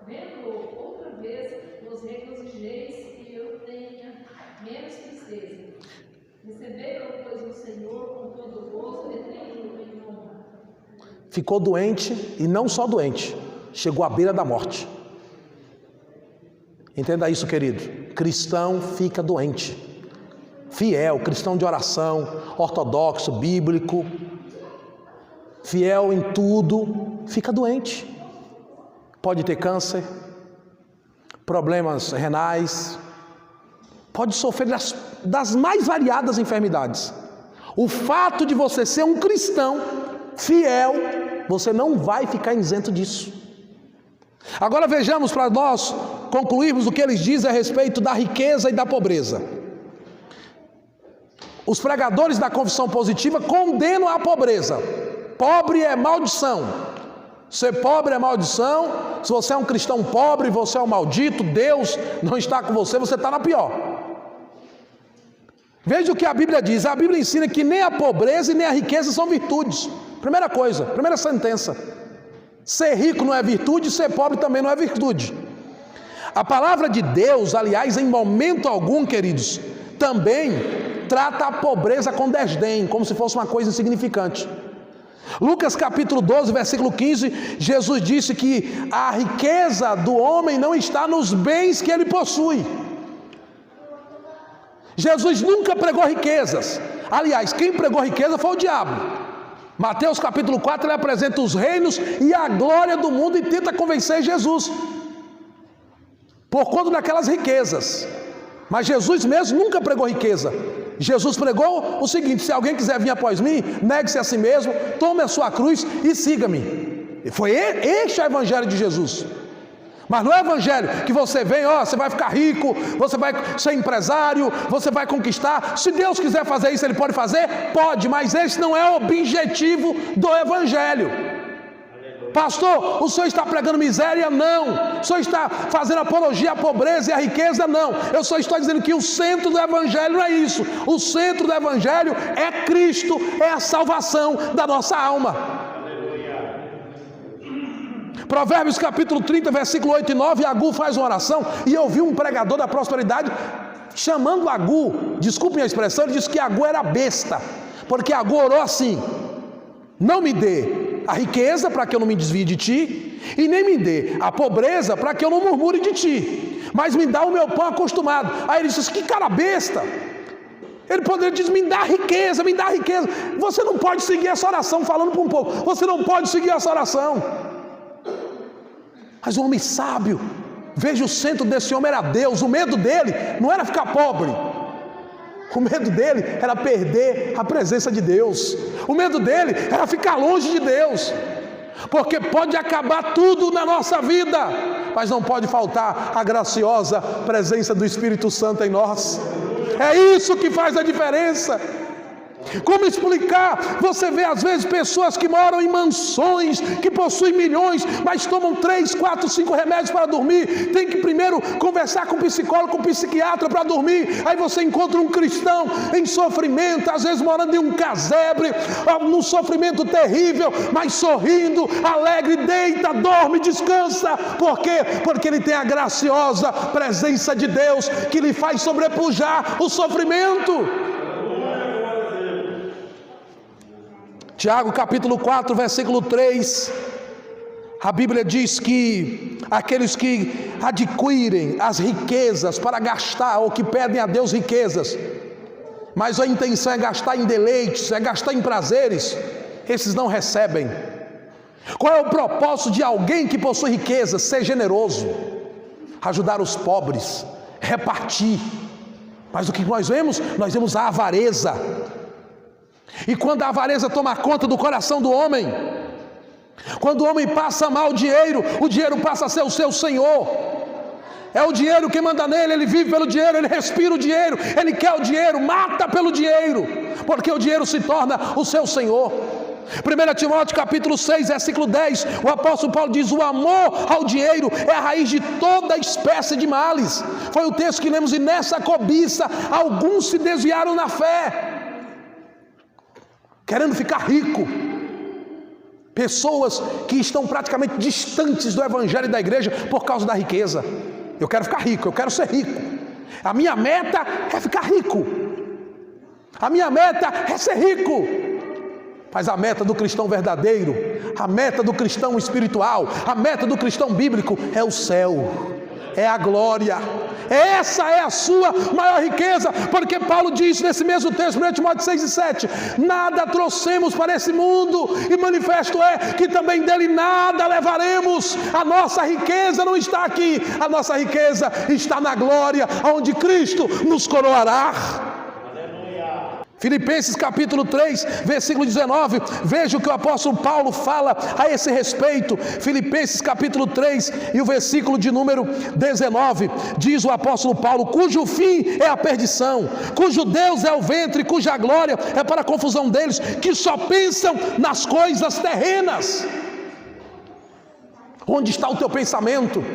vendo-o outra vez, vos regozijeis, e eu ficou doente, e não só doente, chegou à beira da morte. Entenda isso, querido. Cristão fica doente. Fiel, cristão de oração, ortodoxo, bíblico, fiel em tudo, fica doente. Pode ter câncer, problemas renais, pode sofrer das mais variadas enfermidades. O fato de você ser um cristão fiel, você não vai ficar isento disso. Agora vejamos, para nós concluirmos o que eles dizem a respeito da riqueza e da pobreza. Os pregadores da confissão positiva condenam a pobreza. Pobre é maldição. Ser pobre é maldição. Se você é um cristão pobre, você é um maldito, Deus não está com você, você está na pior. Veja o que a Bíblia diz. A Bíblia ensina que nem a pobreza e nem a riqueza são virtudes. Primeira coisa, primeira sentença. Ser rico não é virtude, ser pobre também não é virtude. A palavra de Deus, aliás, em momento algum, queridos, também trata a pobreza com desdém, como se fosse uma coisa insignificante. Lucas capítulo 12, versículo 15, Jesus disse que a riqueza do homem não está nos bens que ele possui. Jesus nunca pregou riquezas. Aliás, quem pregou riqueza foi o diabo. Mateus capítulo 4, ele apresenta os reinos e a glória do mundo e tenta convencer Jesus por conta daquelas riquezas. Mas Jesus mesmo nunca pregou riqueza. Jesus pregou o seguinte: se alguém quiser vir após mim, negue-se a si mesmo, tome a sua cruz e siga-me. Foi este o evangelho de Jesus. Mas não é evangelho que você vem, você vai ficar rico, você vai ser empresário, você vai conquistar. Se Deus quiser fazer isso, Ele pode fazer? Pode, mas esse não é o objetivo do evangelho. Pastor, o senhor está pregando miséria? Não. O senhor está fazendo apologia à pobreza e à riqueza? Não. Eu só estou dizendo que o centro do evangelho não é isso. O centro do evangelho é Cristo, é a salvação da nossa alma. Provérbios capítulo 30, versículo 8 e 9, Agur faz uma oração, e eu vi um pregador da prosperidade chamando Agur, desculpem a expressão, ele disse que Agur era besta, porque Agur orou assim: não me dê a riqueza para que eu não me desvie de ti, e nem me dê a pobreza para que eu não murmure de ti, mas me dá o meu pão acostumado. Aí ele disse: que cara besta. Ele poderia dizer: me dá riqueza, me dá riqueza. Você não pode seguir essa oração, falando para um povo, você não pode seguir essa oração. Mas o homem sábio, veja, o centro desse homem era Deus. O medo dele não era ficar pobre, o medo dele era perder a presença de Deus. O medo dele era ficar longe de Deus, porque pode acabar tudo na nossa vida, mas não pode faltar a graciosa presença do Espírito Santo em nós. É isso que faz a diferença. Como explicar? Você vê às vezes pessoas que moram em mansões, que possuem milhões, mas tomam 3, 4, 5 remédios para dormir. Tem que primeiro conversar com o psicólogo, com o psiquiatra para dormir. Aí você encontra um cristão em sofrimento, às vezes morando em um casebre, num sofrimento terrível, mas sorrindo, alegre, deita, dorme, descansa. Por quê? Porque ele tem a graciosa presença de Deus que lhe faz sobrepujar o sofrimento. Tiago capítulo 4, versículo 3, a Bíblia diz que aqueles que adquirem as riquezas para gastar, ou que pedem a Deus riquezas, mas a intenção é gastar em deleites, é gastar em prazeres, esses não recebem. Qual é o propósito de alguém que possui riquezas? Ser generoso, ajudar os pobres, repartir. Mas o que nós vemos? Nós vemos a avareza. E quando a avareza toma conta do coração do homem, quando o homem passa mal o dinheiro passa a ser o seu senhor. É o dinheiro que manda nele, ele vive pelo dinheiro, ele respira o dinheiro, ele quer o dinheiro, mata pelo dinheiro, porque o dinheiro se torna o seu senhor. 1 Timóteo capítulo 6, versículo 10, o apóstolo Paulo diz: o amor ao dinheiro é a raiz de toda espécie de males. Foi o texto que lemos: e nessa cobiça alguns se desviaram na fé, querendo ficar rico. Pessoas que estão praticamente distantes do evangelho e da igreja por causa da riqueza. Eu quero ficar rico, eu quero ser rico. A minha meta é ficar rico. A minha meta é ser rico. Mas a meta do cristão verdadeiro, a meta do cristão espiritual, a meta do cristão bíblico é o céu, é a glória. Essa é a sua maior riqueza, porque Paulo diz nesse mesmo texto, 1 Timóteo 6:7, nada trouxemos para esse mundo, e manifesto é que também dele nada levaremos. A nossa riqueza não está aqui, a nossa riqueza está na glória, onde Cristo nos coroará. Filipenses capítulo 3, versículo 19, veja o que o apóstolo Paulo fala a esse respeito. Filipenses capítulo 3 e o versículo de número 19, diz o apóstolo Paulo: cujo fim é a perdição, cujo Deus é o ventre, cuja glória é para a confusão deles, que só pensam nas coisas terrenas. Onde está o teu pensamento?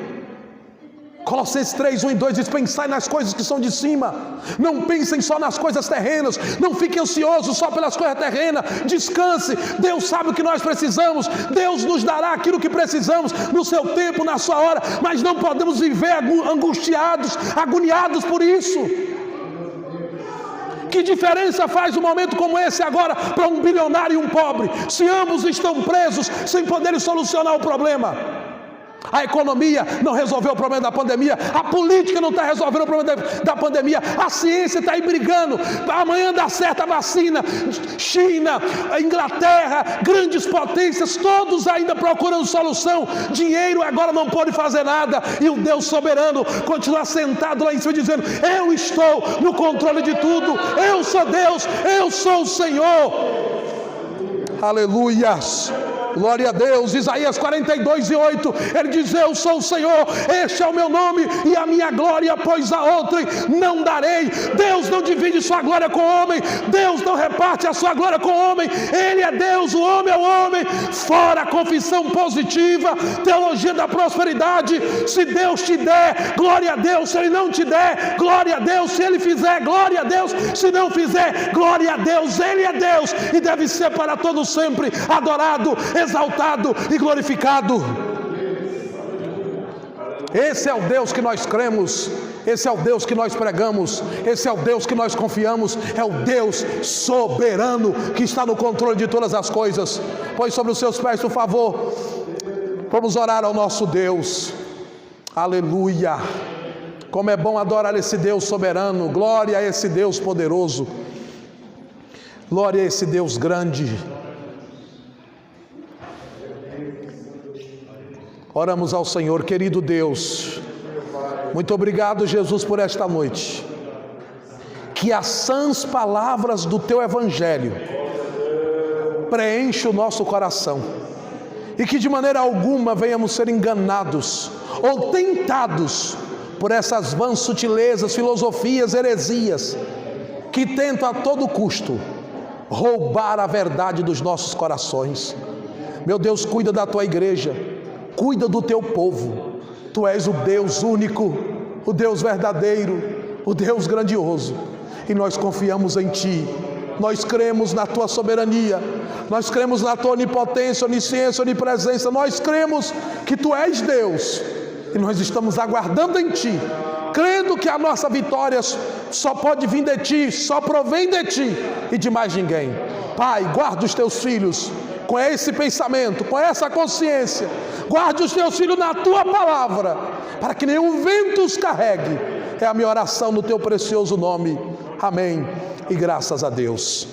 Colossenses 3, 1 e 2 diz: pensai nas coisas que são de cima, não pensem só nas coisas terrenas, não fiquem ansiosos só pelas coisas terrenas, descanse, Deus sabe o que nós precisamos, Deus nos dará aquilo que precisamos, no seu tempo, na sua hora, mas não podemos viver angustiados, agoniados por isso. Que diferença faz um momento como esse agora para um bilionário e um pobre, se ambos estão presos, sem poderem solucionar o problema? A economia não resolveu o problema da pandemia, a política não está resolvendo o problema da pandemia, a ciência está aí brigando, amanhã dá certo a vacina. China, Inglaterra, grandes potências, todos ainda procurando solução. Dinheiro agora não pode fazer nada, e o Deus soberano continua sentado lá em cima dizendo: eu estou no controle de tudo, eu sou Deus, eu sou o Senhor. Aleluias, glória a Deus. Isaías 42:8, ele diz: eu sou o Senhor, este é o meu nome e a minha glória, pois a outrem não darei. Deus não divide sua glória com o homem, Deus não reparte a sua glória com o homem, Ele é Deus, o homem é o homem. Fora a confissão positiva, teologia da prosperidade. Se Deus te der, glória a Deus; se Ele não te der, glória a Deus; se Ele fizer, glória a Deus; se não fizer, glória a Deus. Ele é Deus e deve ser para todos sempre adorado, exaltado e glorificado. Esse é o Deus que nós cremos, esse é o Deus que nós pregamos, esse é o Deus que nós confiamos, é o Deus soberano que está no controle de todas as coisas. Põe sobre os seus pés, por favor. Vamos orar ao nosso Deus. Aleluia. Como é bom adorar esse Deus soberano. Glória a esse Deus poderoso, glória a esse Deus grande. Oramos ao Senhor. Querido Deus, muito obrigado, Jesus, por esta noite. Que as sãs palavras do Teu Evangelho preencham o nosso coração, e que de maneira alguma venhamos ser enganados ou tentados por essas vãs sutilezas, filosofias, heresias, que tentam a todo custo roubar a verdade dos nossos corações. Meu Deus, cuida da Tua igreja, cuida do Teu povo. Tu és o Deus único, o Deus verdadeiro, o Deus grandioso, e nós confiamos em Ti. Nós cremos na Tua soberania, nós cremos na Tua onipotência, onisciência, onipresença. Nós cremos que Tu és Deus, e nós estamos aguardando em Ti, crendo que a nossa vitória só pode vir de Ti, só provém de Ti e de mais ninguém. Pai, guarda os Teus filhos com esse pensamento, com essa consciência. Guarde os Teus filhos na Tua palavra, para que nenhum vento os carregue. É a minha oração no Teu precioso nome. Amém e graças a Deus.